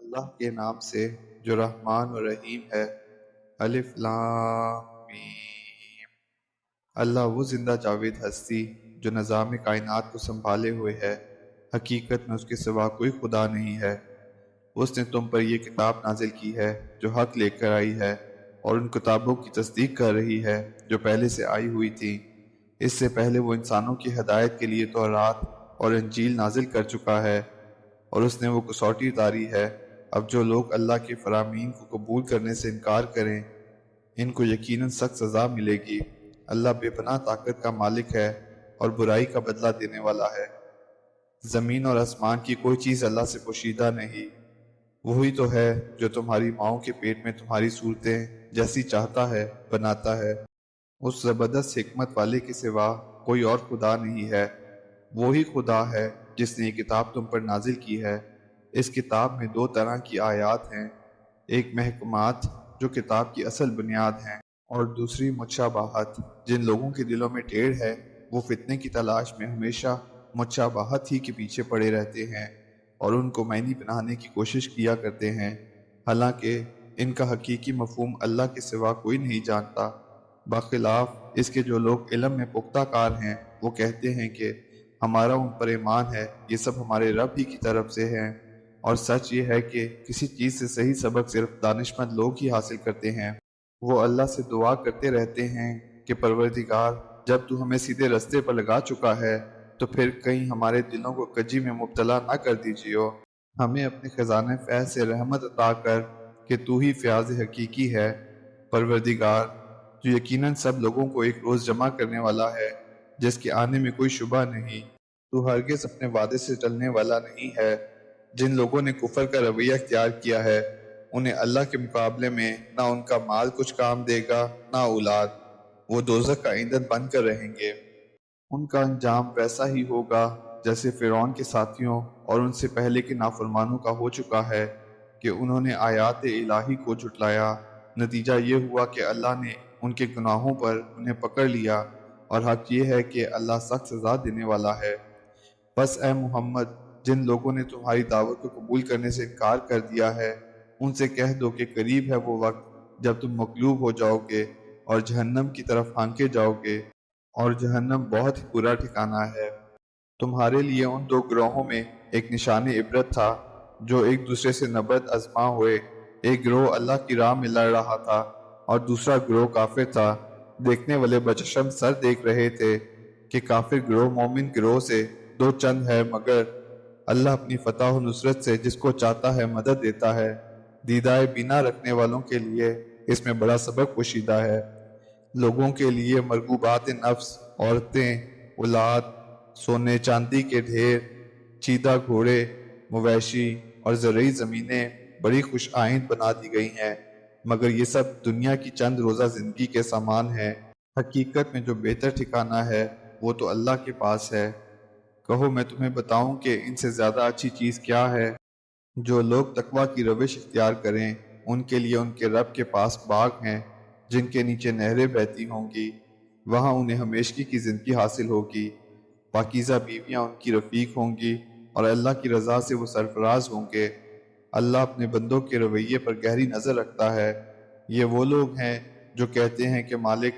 اللہ کے نام سے جو رحمان و رحیم ہے۔ الف لام میم۔ اللہ وہ زندہ جاوید ہستی جو نظام کائنات کو سنبھالے ہوئے ہے، حقیقت میں اس کے سوا کوئی خدا نہیں ہے۔ اس نے تم پر یہ کتاب نازل کی ہے جو حق لے کر آئی ہے، اور ان کتابوں کی تصدیق کر رہی ہے جو پہلے سے آئی ہوئی تھی۔ اس سے پہلے وہ انسانوں کی ہدایت کے لیے تورات اور انجیل نازل کر چکا ہے، اور اس نے وہ کسوٹی اتاری ہے۔ اب جو لوگ اللہ کے فرامین کو قبول کرنے سے انکار کریں، ان کو یقیناً سخت سزا ملے گی۔ اللہ بے پناہ طاقت کا مالک ہے اور برائی کا بدلہ دینے والا ہے۔ زمین اور آسمان کی کوئی چیز اللہ سے پوشیدہ نہیں۔ وہی تو ہے جو تمہاری ماؤں کے پیٹ میں تمہاری صورتیں جیسی چاہتا ہے بناتا ہے۔ اس زبردست حکمت والے کے سوا کوئی اور خدا نہیں ہے۔ وہی خدا ہے جس نے یہ کتاب تم پر نازل کی ہے۔ اس کتاب میں دو طرح کی آیات ہیں، ایک محکمات جو کتاب کی اصل بنیاد ہیں، اور دوسری متشابہات۔ جن لوگوں کے دلوں میں ٹیڑھ ہے وہ فتنے کی تلاش میں ہمیشہ متشابہات ہی کے پیچھے پڑے رہتے ہیں، اور ان کو معنی بنانے کی کوشش کیا کرتے ہیں، حالانکہ ان کا حقیقی مفہوم اللہ کے سوا کوئی نہیں جانتا۔ بخلاف اس کے جو لوگ علم میں پختہ کار ہیں، وہ کہتے ہیں کہ ہمارا ان پر ایمان ہے، یہ سب ہمارے رب ہی کی طرف سے ہیں، اور سچ یہ ہے کہ کسی چیز سے صحیح سبق صرف دانشمند لوگ ہی حاصل کرتے ہیں۔ وہ اللہ سے دعا کرتے رہتے ہیں کہ پروردگار، جب تو ہمیں سیدھے رستے پر لگا چکا ہے تو پھر کہیں ہمارے دلوں کو کجی میں مبتلا نہ کر دیجیے۔ ہمیں اپنے خزانہ فیض سے رحمت عطا کر کہ تو ہی فیاض حقیقی ہے۔ پروردگار، جو یقیناً سب لوگوں کو ایک روز جمع کرنے والا ہے جس کے آنے میں کوئی شبہ نہیں، تو ہرگز اپنے وعدے سے ٹلنے والا نہیں ہے۔ جن لوگوں نے کفر کا رویہ اختیار کیا ہے، انہیں اللہ کے مقابلے میں نہ ان کا مال کچھ کام دے گا نہ اولاد، وہ دوزخ کا ایندھن بن کر رہیں گے۔ ان کا انجام ویسا ہی ہوگا جیسے فرعون کے ساتھیوں اور ان سے پہلے کے نافرمانوں کا ہو چکا ہے کہ انہوں نے آیات الہی کو جھٹلایا۔ نتیجہ یہ ہوا کہ اللہ نے ان کے گناہوں پر انہیں پکڑ لیا، اور حق یہ ہے کہ اللہ سخت سزا دینے والا ہے۔ بس اے محمد، جن لوگوں نے تمہاری دعوت کو قبول کرنے سے انکار کر دیا ہے، ان سے کہہ دو کہ قریب ہے وہ وقت جب تم مغلوب ہو جاؤ گے اور جہنم کی طرف ہانکے جاؤ گے، اور جہنم بہت ہی برا ٹھکانہ ہے۔ تمہارے لیے ان دو گروہوں میں ایک نشان عبرت تھا جو ایک دوسرے سے نبرد آزما ہوئے۔ ایک گروہ اللہ کی راہ میں لڑ رہا تھا اور دوسرا گروہ کافر تھا۔ دیکھنے والے بچشم سر دیکھ رہے تھے کہ کافر گروہ مومن گروہ سے دو چند ہے، مگر اللہ اپنی فتح و نصرت سے جس کو چاہتا ہے مدد دیتا ہے۔ دیدائے بینا رکھنے والوں کے لیے اس میں بڑا سبق پوشیدہ ہے۔ لوگوں کے لیے مرغوبات نفس، عورتیں، اولاد، سونے چاندی کے ڈھیر، چیدہ گھوڑے، مویشی اور زرعی زمینیں بڑی خوش آئند بنا دی گئی ہیں، مگر یہ سب دنیا کی چند روزہ زندگی کے سامان ہیں۔ حقیقت میں جو بہتر ٹھکانہ ہے وہ تو اللہ کے پاس ہے۔ کہو میں تمہیں بتاؤں کہ ان سے زیادہ اچھی چیز کیا ہے؟ جو لوگ تقویٰ کی روش اختیار کریں، ان کے لیے ان کے رب کے پاس باغ ہیں جن کے نیچے نہریں بہتی ہوں گی، وہاں انہیں ہمیشگی کی زندگی حاصل ہوگی۔ پاکیزہ بیویاں ان کی رفیق ہوں گی، اور اللہ کی رضا سے وہ سرفراز ہوں گے۔ اللہ اپنے بندوں کے رویے پر گہری نظر رکھتا ہے۔ یہ وہ لوگ ہیں جو کہتے ہیں کہ مالک،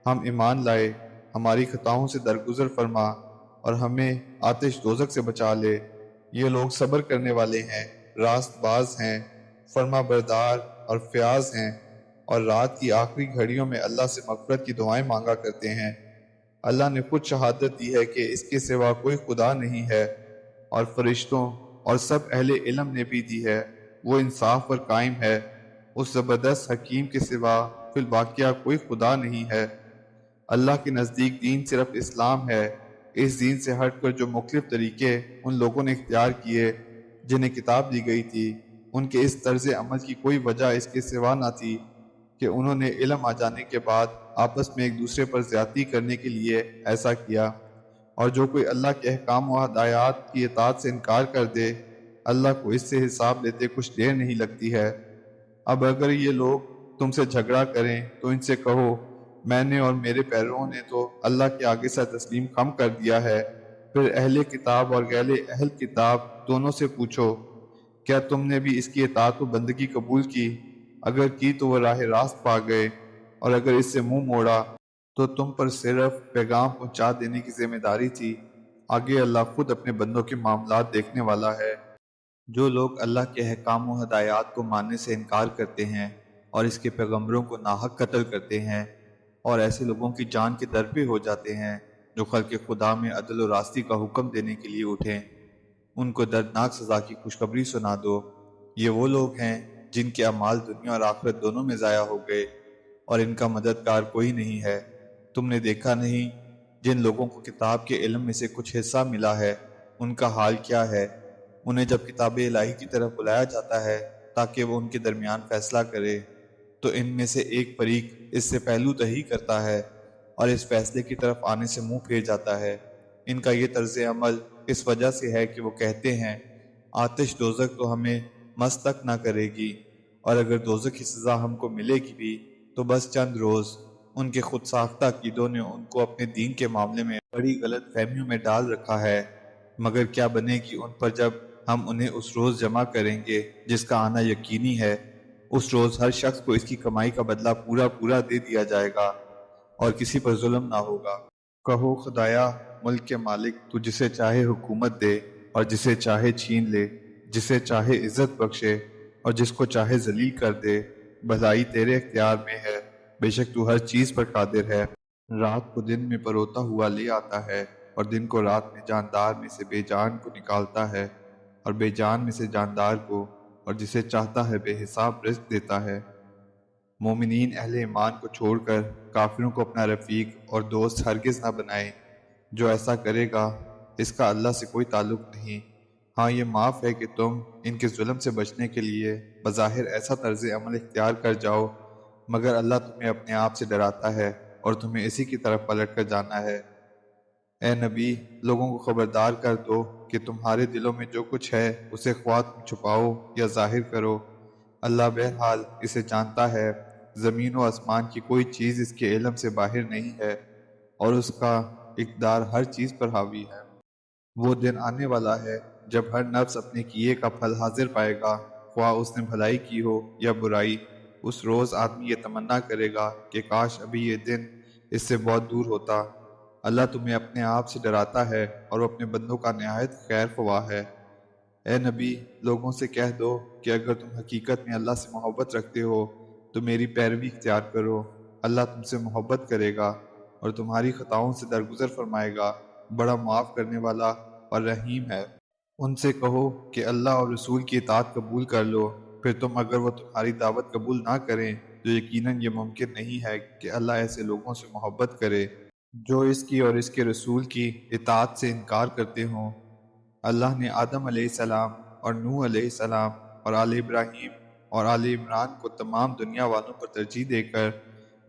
ہم ایمان لائے، ہماری خطاؤں سے درگزر فرما اور ہمیں آتش دوزخ سے بچا لے۔ یہ لوگ صبر کرنے والے ہیں، راست باز ہیں، فرما بردار اور فیاض ہیں، اور رات کی آخری گھڑیوں میں اللہ سے مغفرت کی دعائیں مانگا کرتے ہیں۔ اللہ نے خود شہادت دی ہے کہ اس کے سوا کوئی خدا نہیں ہے، اور فرشتوں اور سب اہل علم نے بھی دی ہے۔ وہ انصاف پر قائم ہے۔ اس زبردست حکیم کے سوا فی الواقعہ کوئی خدا نہیں ہے۔ اللہ کے نزدیک دین صرف اسلام ہے۔ اس دین سے ہٹ کر جو مختلف طریقے ان لوگوں نے اختیار کیے جنہیں کتاب دی گئی تھی، ان کے اس طرز عمل کی کوئی وجہ اس کے سوا نہ تھی کہ انہوں نے علم آ جانے کے بعد آپس میں ایک دوسرے پر زیادتی کرنے کے لیے ایسا کیا۔ اور جو کوئی اللہ کے احکام و ہدایات کی اطاعت سے انکار کر دے، اللہ کو اس سے حساب لیتے کچھ دیر نہیں لگتی ہے۔ اب اگر یہ لوگ تم سے جھگڑا کریں تو ان سے کہو، میں نے اور میرے پیرووں نے تو اللہ کے آگے سے تسلیم خم کر دیا ہے۔ پھر اہل کتاب اور غیر اہل کتاب دونوں سے پوچھو، کیا تم نے بھی اس کی اطاعت و بندگی قبول کی؟ اگر کی تو وہ راہ راست پا گئے، اور اگر اس سے منہ موڑا تو تم پر صرف پیغام پہنچا دینے کی ذمہ داری تھی۔ آگے اللہ خود اپنے بندوں کے معاملات دیکھنے والا ہے۔ جو لوگ اللہ کے احکام و ہدایات کو ماننے سے انکار کرتے ہیں اور اس کے پیغمبروں کو ناحق قتل کرتے ہیں، اور ایسے لوگوں کی جان کے در پہ ہو جاتے ہیں جو خلق خدا میں عدل و راستی کا حکم دینے کے لیے اٹھیں، ان کو دردناک سزا کی خوشخبری سنا دو۔ یہ وہ لوگ ہیں جن کے اعمال دنیا اور آخرت دونوں میں ضائع ہو گئے، اور ان کا مددگار کوئی نہیں ہے۔ تم نے دیکھا نہیں جن لوگوں کو کتاب کے علم میں سے کچھ حصہ ملا ہے، ان کا حال کیا ہے؟ انہیں جب کتاب الہی کی طرف بلایا جاتا ہے تاکہ وہ ان کے درمیان فیصلہ کرے، تو ان میں سے ایک فریق اس سے پہلو تہی کرتا ہے اور اس فیصلے کی طرف آنے سے منہ پھیر جاتا ہے۔ ان کا یہ طرز عمل اس وجہ سے ہے کہ وہ کہتے ہیں آتش دوزخ تو ہمیں مس تک نہ کرے گی، اور اگر دوزخ کی سزا ہم کو ملے گی بھی تو بس چند روز۔ ان کے خود ساختہ عقیدوں نے ان کو اپنے دین کے معاملے میں بڑی غلط فہمیوں میں ڈال رکھا ہے، مگر کیا بنے گی ان پر جب ہم انہیں اس روز جمع کریں گے جس کا آنا یقینی ہے۔ اس روز ہر شخص کو اس کی کمائی کا بدلہ پورا پورا دے دیا جائے گا، اور کسی پر ظلم نہ ہوگا۔ کہو خدایا ملک کے مالک، تو جسے چاہے حکومت دے اور جسے چاہے چھین لے، جسے چاہے عزت بخشے اور جس کو چاہے ذلیل کر دے، بھلائی تیرے اختیار میں ہے، بے شک تو ہر چیز پر قادر ہے۔ رات کو دن میں پروتا ہوا لے آتا ہے، اور دن کو رات میں جاندار میں سے بے جان کو نکالتا ہے، اور بے جان میں سے جاندار کو، اور جسے چاہتا ہے بے حساب رزق دیتا ہے۔ مومنین اہل ایمان کو چھوڑ کر کافروں کو اپنا رفیق اور دوست ہرگز نہ بنائیں۔ جو ایسا کرے گا اس کا اللہ سے کوئی تعلق نہیں۔ ہاں یہ معاف ہے کہ تم ان کے ظلم سے بچنے کے لیے بظاہر ایسا طرز عمل اختیار کر جاؤ، مگر اللہ تمہیں اپنے آپ سے ڈراتا ہے اور تمہیں اسی کی طرف پلٹ کر جانا ہے۔ اے نبی، لوگوں کو خبردار کر دو کہ تمہارے دلوں میں جو کچھ ہے اسے خواہ تم چھپاؤ یا ظاہر کرو، اللہ بہرحال اسے جانتا ہے۔ زمین و آسمان کی کوئی چیز اس کے علم سے باہر نہیں ہے، اور اس کا اقدار ہر چیز پر حاوی ہے۔ وہ دن آنے والا ہے جب ہر نفس اپنے کیے کا پھل حاضر پائے گا، خواہ اس نے بھلائی کی ہو یا برائی۔ اس روز آدمی یہ تمنا کرے گا کہ کاش ابھی یہ دن اس سے بہت دور ہوتا۔ اللہ تمہیں اپنے آپ سے ڈراتا ہے اور وہ اپنے بندوں کا نہایت خیر خواہ ہے۔ اے نبی، لوگوں سے کہہ دو کہ اگر تم حقیقت میں اللہ سے محبت رکھتے ہو تو میری پیروی اختیار کرو۔ اللہ تم سے محبت کرے گا اور تمہاری خطاؤں سے درگزر فرمائے گا، بڑا معاف کرنے والا اور رحیم ہے۔ ان سے کہو کہ اللہ اور رسول کی اطاعت قبول کر لو، پھر تم اگر وہ تمہاری دعوت قبول نہ کریں تو یقیناً یہ ممکن نہیں ہے کہ اللہ ایسے لوگوں سے محبت کرے جو اس کی اور اس کے رسول کی اطاعت سے انکار کرتے ہوں۔ اللہ نے آدم علیہ السلام اور نوح علیہ السلام اور آل ابراہیم اور آل عمران کو تمام دنیا والوں پر ترجیح دے کر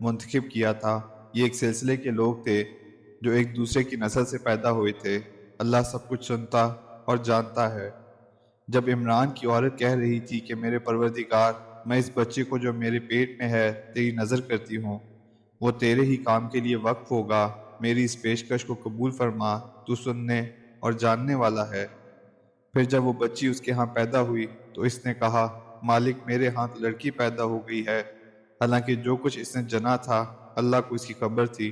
منتخب کیا تھا۔ یہ ایک سلسلے کے لوگ تھے جو ایک دوسرے کی نسل سے پیدا ہوئے تھے۔ اللہ سب کچھ سنتا اور جانتا ہے۔ جب عمران کی عورت کہہ رہی تھی کہ میرے پروردگار، میں اس بچے کو جو میرے پیٹ میں ہے تیری نظر کرتی ہوں، وہ تیرے ہی کام کے لیے وقف ہوگا، میری اس پیشکش کو قبول فرما، تو سننے اور جاننے والا ہے۔ پھر جب وہ بچی اس کے ہاں پیدا ہوئی تو اس نے کہا مالک، میرے ہاں تو لڑکی پیدا ہو گئی ہے، حالانکہ جو کچھ اس نے جنا تھا اللہ کو اس کی خبر تھی،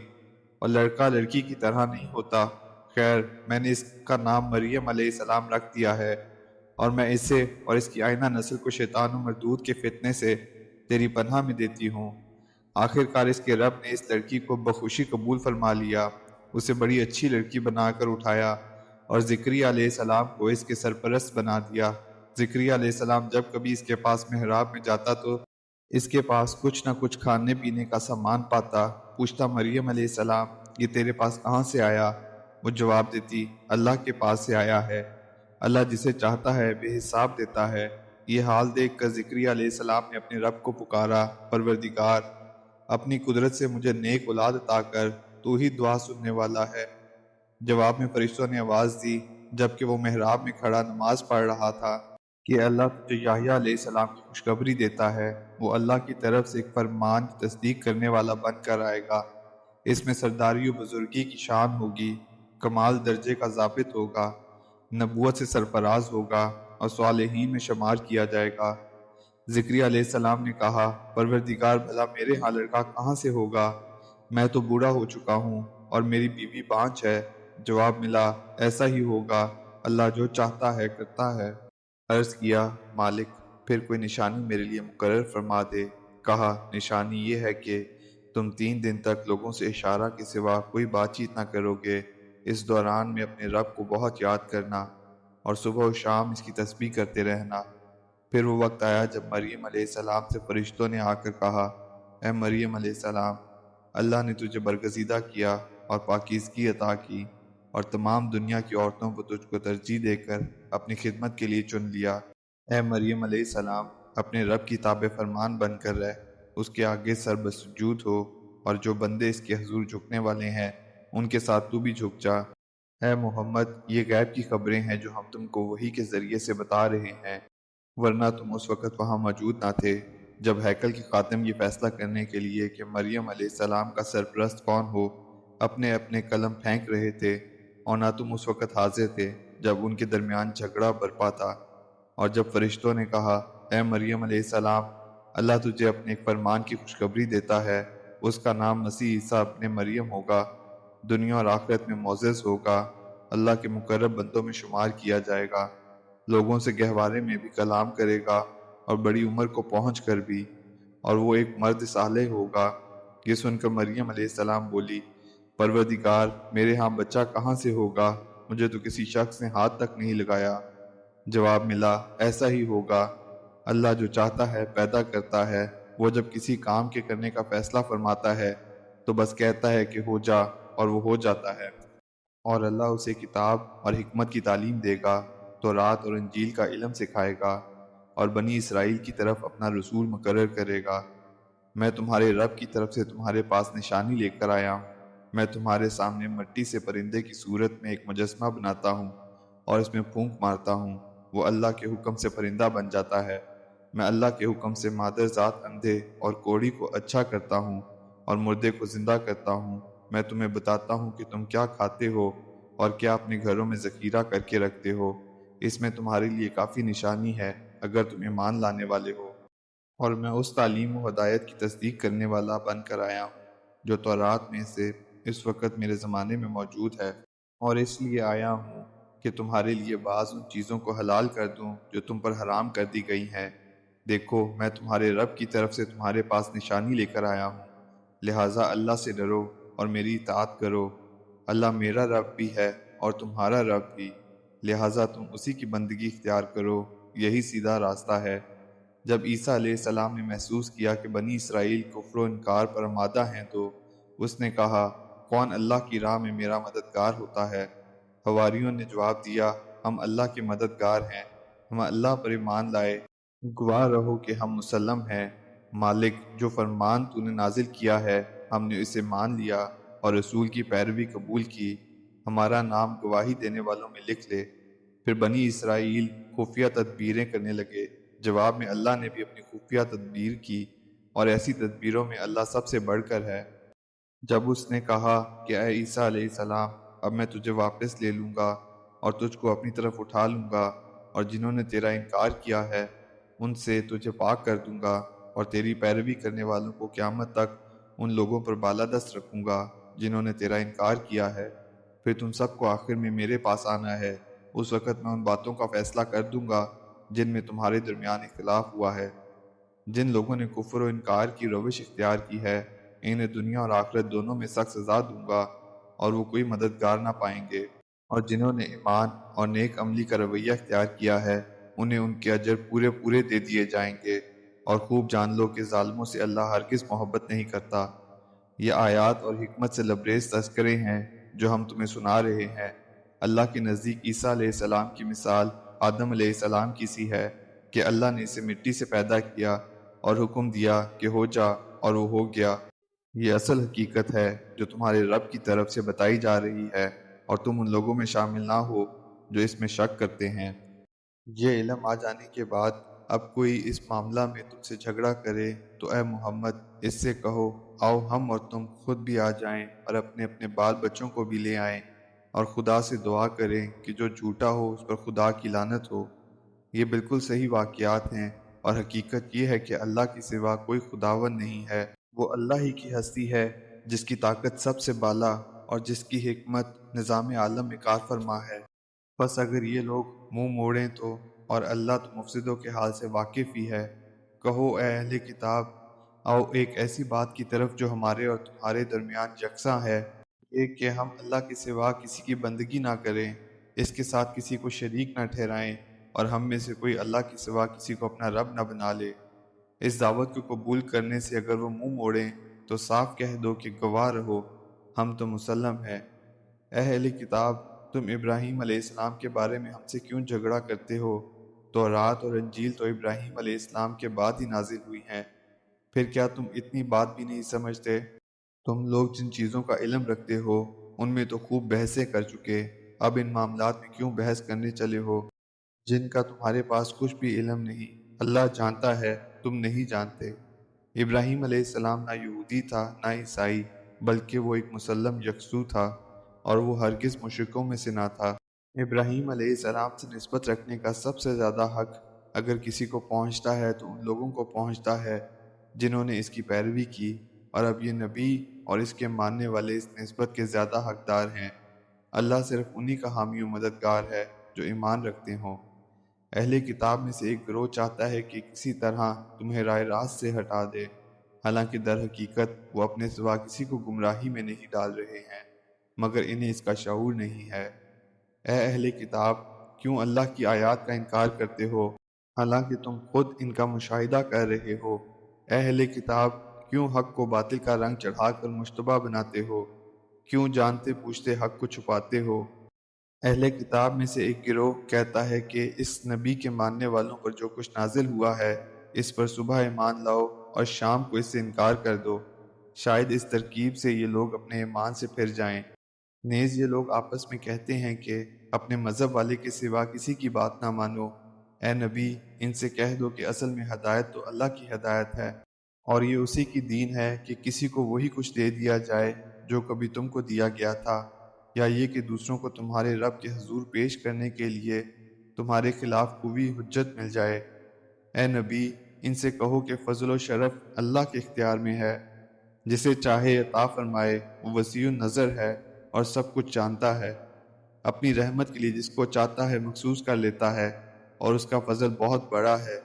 اور لڑکا لڑکی کی طرح نہیں ہوتا۔ خیر، میں نے اس کا نام مریم علیہ السلام رکھ دیا ہے، اور میں اسے اور اس کی آئندہ نسل کو شیطان و مردود کے فتنے سے تیری پناہ میں دیتی ہوں۔ آخرکار اس کے رب نے اس لڑکی کو بخوشی قبول فرما لیا، اسے بڑی اچھی لڑکی بنا کر اٹھایا، اور زکریا علیہ السلام کو اس کے سرپرست بنا دیا۔ زکریا علیہ السلام جب کبھی اس کے پاس محراب میں جاتا تو اس کے پاس کچھ نہ کچھ کھانے پینے کا سامان پاتا۔ پوچھتا مریم علیہ السلام، یہ تیرے پاس کہاں سے آیا؟ وہ جواب دیتی، اللہ کے پاس سے آیا ہے، اللہ جسے چاہتا ہے بے حساب دیتا ہے۔ یہ حال دیکھ کر زکریا علیہ السلام نے اپنے رب کو پکارا، پروردگار، اپنی قدرت سے مجھے نیک اولاد عطا کر، تو ہی دعا سننے والا ہے۔ جواب میں فرشتوں نے آواز دی جبکہ وہ محراب میں کھڑا نماز پڑھ رہا تھا کہ اللہ تجھے یحییٰ علیہ السلام کی خوشخبری دیتا ہے، وہ اللہ کی طرف سے ایک فرمان کی تصدیق کرنے والا بن کر آئے گا۔ اس میں سرداری و بزرگی کی شان ہوگی، کمال درجے کا ضابط ہوگا، نبوت سے سرفراز ہوگا، اور صالحین میں شمار کیا جائے گا۔ زکریا علیہ السلام نے کہا، پروردگار بھلا میرے ہاں لڑکا کہاں سے ہوگا؟ میں تو بوڑھا ہو چکا ہوں اور میری بیوی بانجھ ہے۔ جواب ملا، ایسا ہی ہوگا، اللہ جو چاہتا ہے کرتا ہے۔ عرض کیا، مالک پھر کوئی نشانی میرے لیے مقرر فرما دے۔ کہا، نشانی یہ ہے کہ تم 3 دن تک لوگوں سے اشارہ کے سوا کوئی بات چیت نہ کرو گے۔ اس دوران میں اپنے رب کو بہت یاد کرنا اور صبح و شام اس کی تسبیح کرتے رہنا۔ پھر وہ وقت آیا جب مریم علیہ السلام سے فرشتوں نے آ کر کہا، اے مریم علیہ السلام، اللہ نے تجھے برگزیدہ کیا اور پاکیزگی عطا کی اور تمام دنیا کی عورتوں کو تجھ کو ترجیح دے کر اپنی خدمت کے لیے چن لیا۔ اے مریم علیہ السلام، اپنے رب کی تابع فرمان بن کر رہ، اس کے آگے سر بسجود ہو، اور جو بندے اس کے حضور جھکنے والے ہیں ان کے ساتھ تو بھی جھک جا۔ اے محمد، یہ غیب کی خبریں ہیں جو ہم تم کو وحی کے ذریعے سے بتا رہے ہیں، ورنہ تم اس وقت وہاں موجود نہ تھے جب ہیکل کے خاتم یہ فیصلہ کرنے کے لیے کہ مریم علیہ السلام کا سرپرست کون ہو اپنے اپنے قلم پھینک رہے تھے، اور نہ تم اس وقت حاضر تھے جب ان کے درمیان جھگڑا برپا تھا۔ اور جب فرشتوں نے کہا، اے مریم علیہ السلام، اللہ تجھے اپنے ایک فرمان کی خوشخبری دیتا ہے، اس کا نام مسیح عیسیٰ ابن مریم ہوگا، دنیا اور آخرت میں معزز ہوگا، اللہ کے مقرب بندوں میں شمار کیا جائے گا، لوگوں سے گہوارے میں بھی کلام کرے گا اور بڑی عمر کو پہنچ کر بھی، اور وہ ایک مرد صالح ہوگا۔ یہ سن کر مریم علیہ السلام بولی، پروردگار میرے ہاں بچہ کہاں سے ہوگا؟ مجھے تو کسی شخص نے ہاتھ تک نہیں لگایا۔ جواب ملا، ایسا ہی ہوگا، اللہ جو چاہتا ہے پیدا کرتا ہے، وہ جب کسی کام کے کرنے کا فیصلہ فرماتا ہے تو بس کہتا ہے کہ ہو جا، اور وہ ہو جاتا ہے۔ اور اللہ اسے کتاب اور حکمت کی تعلیم دے گا، تورات اور انجیل کا علم سکھائے گا، اور بنی اسرائیل کی طرف اپنا رسول مقرر کرے گا۔ میں تمہارے رب کی طرف سے تمہارے پاس نشانی لے کر آیا ہوں۔ میں تمہارے سامنے مٹی سے پرندے کی صورت میں ایک مجسمہ بناتا ہوں اور اس میں پھونک مارتا ہوں، وہ اللہ کے حکم سے پرندہ بن جاتا ہے۔ میں اللہ کے حکم سے مادر ذات اندھے اور کوڑی کو اچھا کرتا ہوں اور مردے کو زندہ کرتا ہوں۔ میں تمہیں بتاتا ہوں کہ تم کیا کھاتے ہو اور کیا اپنے گھروں میں ذخیرہ کر کے رکھتے ہو، اس میں تمہارے لیے کافی نشانی ہے اگر تم ایمان لانے والے ہو۔ اور میں اس تعلیم و ہدایت کی تصدیق کرنے والا بن کر آیا ہوں جو تورات میں سے اس وقت میرے زمانے میں موجود ہے، اور اس لیے آیا ہوں کہ تمہارے لیے بعض ان چیزوں کو حلال کر دوں جو تم پر حرام کر دی گئی ہیں۔ دیکھو، میں تمہارے رب کی طرف سے تمہارے پاس نشانی لے کر آیا ہوں، لہٰذا اللہ سے ڈرو اور میری اطاعت کرو۔ اللہ میرا رب بھی ہے اور تمہارا رب بھی، لہٰذا تم اسی کی بندگی اختیار کرو، یہی سیدھا راستہ ہے۔ جب عیسیٰ علیہ السلام نے محسوس کیا کہ بنی اسرائیل کفر و انکار پر آمادہ ہیں تو اس نے کہا، کون اللہ کی راہ میں میرا مددگار ہوتا ہے؟ حواریوں نے جواب دیا، ہم اللہ کے مددگار ہیں، ہم اللہ پر ایمان لائے، گواہ رہو کہ ہم مسلم ہیں۔ مالک، جو فرمان تو نے نازل کیا ہے ہم نے اسے مان لیا اور رسول کی پیروی قبول کی، ہمارا نام گواہی دینے والوں میں لکھ لے۔ پھر بنی اسرائیل خفیہ تدبیریں کرنے لگے۔ جواب میں اللہ نے بھی اپنی خفیہ تدبیر کی، اور ایسی تدبیروں میں اللہ سب سے بڑھ کر ہے۔ جب اس نے کہا کہ اے عیسیٰ علیہ السلام، اب میں تجھے واپس لے لوں گا اور تجھ کو اپنی طرف اٹھا لوں گا، اور جنہوں نے تیرا انکار کیا ہے ان سے تجھے پاک کر دوں گا، اور تیری پیروی کرنے والوں کو قیامت تک ان لوگوں پر بالادست رکھوں گا جنہوں نے تیرا انکار کیا ہے۔ پھر تم سب کو آخر میں میرے پاس آنا ہے، اس وقت میں ان باتوں کا فیصلہ کر دوں گا جن میں تمہارے درمیان اختلاف ہوا ہے۔ جن لوگوں نے کفر و انکار کی روش اختیار کی ہے، انہیں دنیا اور آخرت دونوں میں سخت سزا دوں گا، اور وہ کوئی مددگار نہ پائیں گے۔ اور جنہوں نے ایمان اور نیک عملی کا رویہ اختیار کیا ہے، انہیں ان کے اجر پورے پورے دے دیے جائیں گے۔ اور خوب جان لو کہ ظالموں سے اللہ ہرگز محبت نہیں کرتا۔ یہ آیات اور حکمت سے لبریز تذکرے ہیں جو ہم تمہیں سنا رہے ہیں۔ اللہ کے نزدیک عیسیٰ علیہ السلام کی مثال آدم علیہ السلام کی سی ہے کہ اللہ نے اسے مٹی سے پیدا کیا اور حکم دیا کہ ہو جا، اور وہ ہو گیا۔ یہ اصل حقیقت ہے جو تمہارے رب کی طرف سے بتائی جا رہی ہے، اور تم ان لوگوں میں شامل نہ ہو جو اس میں شک کرتے ہیں۔ یہ علم آ جانے کے بعد اب کوئی اس معاملہ میں تم سے جھگڑا کرے تو اے محمد اس سے کہو، آؤ ہم اور تم خود بھی آ جائیں اور اپنے اپنے بال بچوں کو بھی لے آئیں، اور خدا سے دعا کریں کہ جو جھوٹا ہو اس پر خدا کی لعنت ہو۔ یہ بالکل صحیح واقعات ہیں، اور حقیقت یہ ہے کہ اللہ کے سوا کوئی خداوند نہیں ہے۔ وہ اللہ ہی کی ہستی ہے جس کی طاقت سب سے بالا اور جس کی حکمت نظام عالم میں کار فرما ہے۔ بس اگر یہ لوگ منہ موڑیں تو، اور اللہ تو مفسدوں کے حال سے واقف ہی ہے۔ کہو اے اہل کتاب، آؤ ایک ایسی بات کی طرف جو ہمارے اور تمہارے درمیان یکساں ہے، یہ کہ ہم اللہ کے سوا کسی کی بندگی نہ کریں، اس کے ساتھ کسی کو شریک نہ ٹھہرائیں، اور ہم میں سے کوئی اللہ کے سوا کسی کو اپنا رب نہ بنا لے۔ اس دعوت کو قبول کرنے سے اگر وہ منہ موڑیں تو صاف کہہ دو کہ گواہ رہو، ہم تو مسلم ہیں۔ اے اہل کتاب، تم ابراہیم علیہ السلام کے بارے میں ہم سے کیوں جھگڑا کرتے ہو؟ تورات اور انجیل تو ابراہیم علیہ السلام کے بعد ہی نازل ہوئی ہیں، پھر کیا تم اتنی بات بھی نہیں سمجھتے؟ تم لوگ جن چیزوں کا علم رکھتے ہو ان میں تو خوب بحثیں کر چکے، اب ان معاملات میں کیوں بحث کرنے چلے ہو جن کا تمہارے پاس کچھ بھی علم نہیں؟ اللہ جانتا ہے، تم نہیں جانتے۔ ابراہیم علیہ السلام نہ یہودی تھا نہ عیسائی، بلکہ وہ ایک مسلم یکسو تھا، اور وہ ہرگز مشرکوں میں سے نہ تھا۔ ابراہیم علیہ السلام سے نسبت رکھنے کا سب سے زیادہ حق اگر کسی کو پہنچتا ہے تو ان لوگوں کو پہنچتا ہے جنہوں نے اس کی پیروی کی، اور اب یہ نبی اور اس کے ماننے والے اس نسبت کے زیادہ حقدار ہیں۔ اللہ صرف انہی کا حامی و مددگار ہے جو ایمان رکھتے ہوں۔ اہل کتاب میں سے ایک گروہ چاہتا ہے کہ کسی طرح تمہیں رائے راست سے ہٹا دے، حالانکہ در حقیقت وہ اپنے سوا کسی کو گمراہی میں نہیں ڈال رہے ہیں، مگر انہیں اس کا شعور نہیں ہے۔ اے اہل کتاب، کیوں اللہ کی آیات کا انکار کرتے ہو، حالانکہ تم خود ان کا مشاہدہ کر رہے ہو؟ اے اہل کتاب، کیوں حق کو باطل کا رنگ چڑھا کر مشتبہ بناتے ہو؟ کیوں جانتے بوجھتے حق کو چھپاتے ہو؟ اہل کتاب میں سے ایک گروہ کہتا ہے کہ اس نبی کے ماننے والوں پر جو کچھ نازل ہوا ہے اس پر صبح ایمان لاؤ اور شام کو اس سے انکار کر دو، شاید اس ترکیب سے یہ لوگ اپنے ایمان سے پھر جائیں۔ نیز یہ لوگ آپس میں کہتے ہیں کہ اپنے مذہب والے کے سوا کسی کی بات نہ مانو۔ اے نبی، ان سے کہہ دو کہ اصل میں ہدایت تو اللہ کی ہدایت ہے، اور یہ اسی کی دین ہے کہ کسی کو وہی کچھ دے دیا جائے جو کبھی تم کو دیا گیا تھا، یا یہ کہ دوسروں کو تمہارے رب کے حضور پیش کرنے کے لیے تمہارے خلاف قوی حجت مل جائے۔ اے نبی، ان سے کہو کہ فضل و شرف اللہ کے اختیار میں ہے، جسے چاہے عطا فرمائے، وہ وسیع النظر ہے اور سب کچھ جانتا ہے۔ اپنی رحمت کے لیے جس کو چاہتا ہے مخصوص کر لیتا ہے، اور اس کا فضل بہت بڑا ہے۔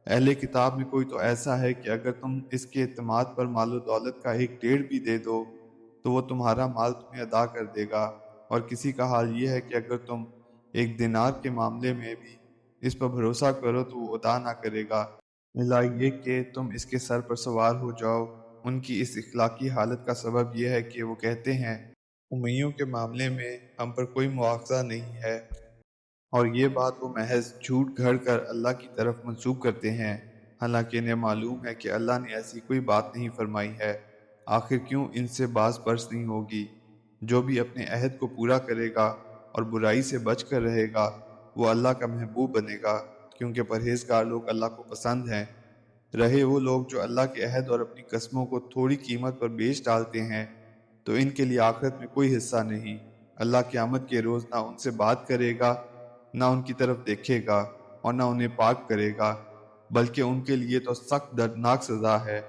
اہل کتاب میں کوئی تو ایسا ہے کہ اگر تم اس کے اعتماد پر مال و دولت کا ایک ڈیڑھ بھی دے دو تو وہ تمہارا مال تمہیں ادا کر دے گا، اور کسی کا حال یہ ہے کہ اگر تم ایک دینار کے معاملے میں بھی اس پر بھروسہ کرو تو وہ ادا نہ کرے گا، الا یہ کہ تم اس کے سر پر سوار ہو جاؤ۔ ان کی اس اخلاقی حالت کا سبب یہ ہے کہ وہ کہتے ہیں امیوں کے معاملے میں ہم پر کوئی مواخذہ نہیں ہے، اور یہ بات وہ محض جھوٹ گھڑ کر اللہ کی طرف منسوب کرتے ہیں، حالانکہ انہیں معلوم ہے کہ اللہ نے ایسی کوئی بات نہیں فرمائی ہے۔ آخر کیوں ان سے باز پرس نہیں ہوگی؟ جو بھی اپنے عہد کو پورا کرے گا اور برائی سے بچ کر رہے گا وہ اللہ کا محبوب بنے گا، کیونکہ پرہیزگار لوگ اللہ کو پسند ہیں۔ رہے وہ لوگ جو اللہ کے عہد اور اپنی قسموں کو تھوڑی قیمت پر بیچ ڈالتے ہیں تو ان کے لیے آخرت میں کوئی حصہ نہیں۔ اللہ قیامت کے روز نہ ان سے بات کرے گا، نہ ان کی طرف دیکھے گا، اور نہ انہیں پاک کرے گا، بلکہ ان کے لیے تو سخت دردناک سزا ہے۔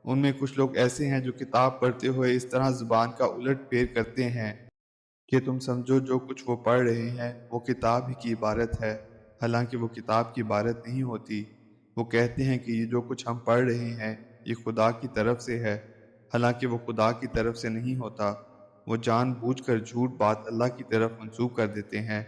ان میں کچھ لوگ ایسے ہیں جو کتاب پڑھتے ہوئے اس طرح زبان کا الٹ پھیر کرتے ہیں کہ تم سمجھو جو کچھ وہ پڑھ رہے ہیں وہ کتاب ہی کی عبارت ہے، حالانکہ وہ کتاب کی عبارت نہیں ہوتی۔ وہ کہتے ہیں کہ یہ جو کچھ ہم پڑھ رہے ہیں یہ خدا کی طرف سے ہے، حالانکہ وہ خدا کی طرف سے نہیں ہوتا۔ وہ جان بوجھ کر جھوٹ بات اللہ کی طرف منسوب کر دیتے ہیں۔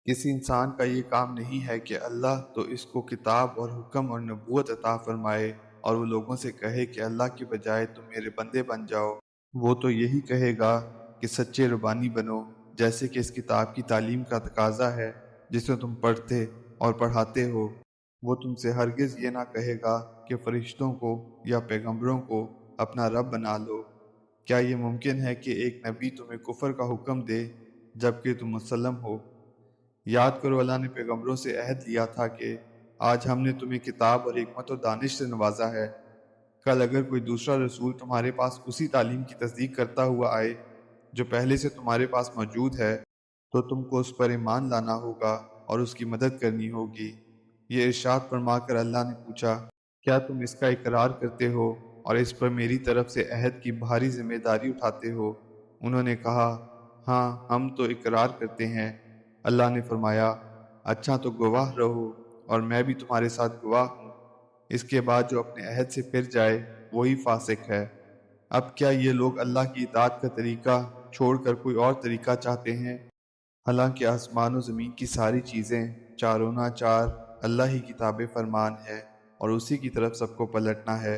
کسی انسان کا یہ کام نہیں ہے کہ اللہ تو اس کو کتاب اور حکم اور نبوت عطا فرمائے اور وہ لوگوں سے کہے کہ اللہ کی بجائے تم میرے بندے بن جاؤ۔ وہ تو یہی کہے گا کہ سچے ربانی بنو، جیسے کہ اس کتاب کی تعلیم کا تقاضا ہے جسے تم پڑھتے اور پڑھاتے ہو۔ وہ تم سے ہرگز یہ نہ کہے گا کہ فرشتوں کو یا پیغمبروں کو اپنا رب بنا لو۔ کیا یہ ممکن ہے کہ ایک نبی تمہیں کفر کا حکم دے جبکہ تم مسلم ہو؟ یاد کرو اللہ نے پیغمبروں سے عہد لیا تھا کہ آج ہم نے تمہیں کتاب اور حکمت و دانش سے نوازا ہے۔ کل اگر کوئی دوسرا رسول تمہارے پاس اسی تعلیم کی تصدیق کرتا ہوا آئے جو پہلے سے تمہارے پاس موجود ہے تو تم کو اس پر ایمان لانا ہوگا اور اس کی مدد کرنی ہوگی۔ یہ ارشاد فرما کر اللہ نے پوچھا، کیا تم اس کا اقرار کرتے ہو اور اس پر میری طرف سے عہد کی بھاری ذمہ داری اٹھاتے ہو؟ انہوں نے کہا، ہاں ہم تو اقرار کرتے ہیں۔ اللہ نے فرمایا، اچھا تو گواہ رہو اور میں بھی تمہارے ساتھ گواہ ہوں۔ اس کے بعد جو اپنے عہد سے پھر جائے وہی فاسق ہے۔ اب کیا یہ لوگ اللہ کی اطاعت کا طریقہ چھوڑ کر کوئی اور طریقہ چاہتے ہیں؟ حالانکہ آسمان و زمین کی ساری چیزیں چاروں ناچار اللہ ہی کی تابع فرمان ہے اور اسی کی طرف سب کو پلٹنا ہے۔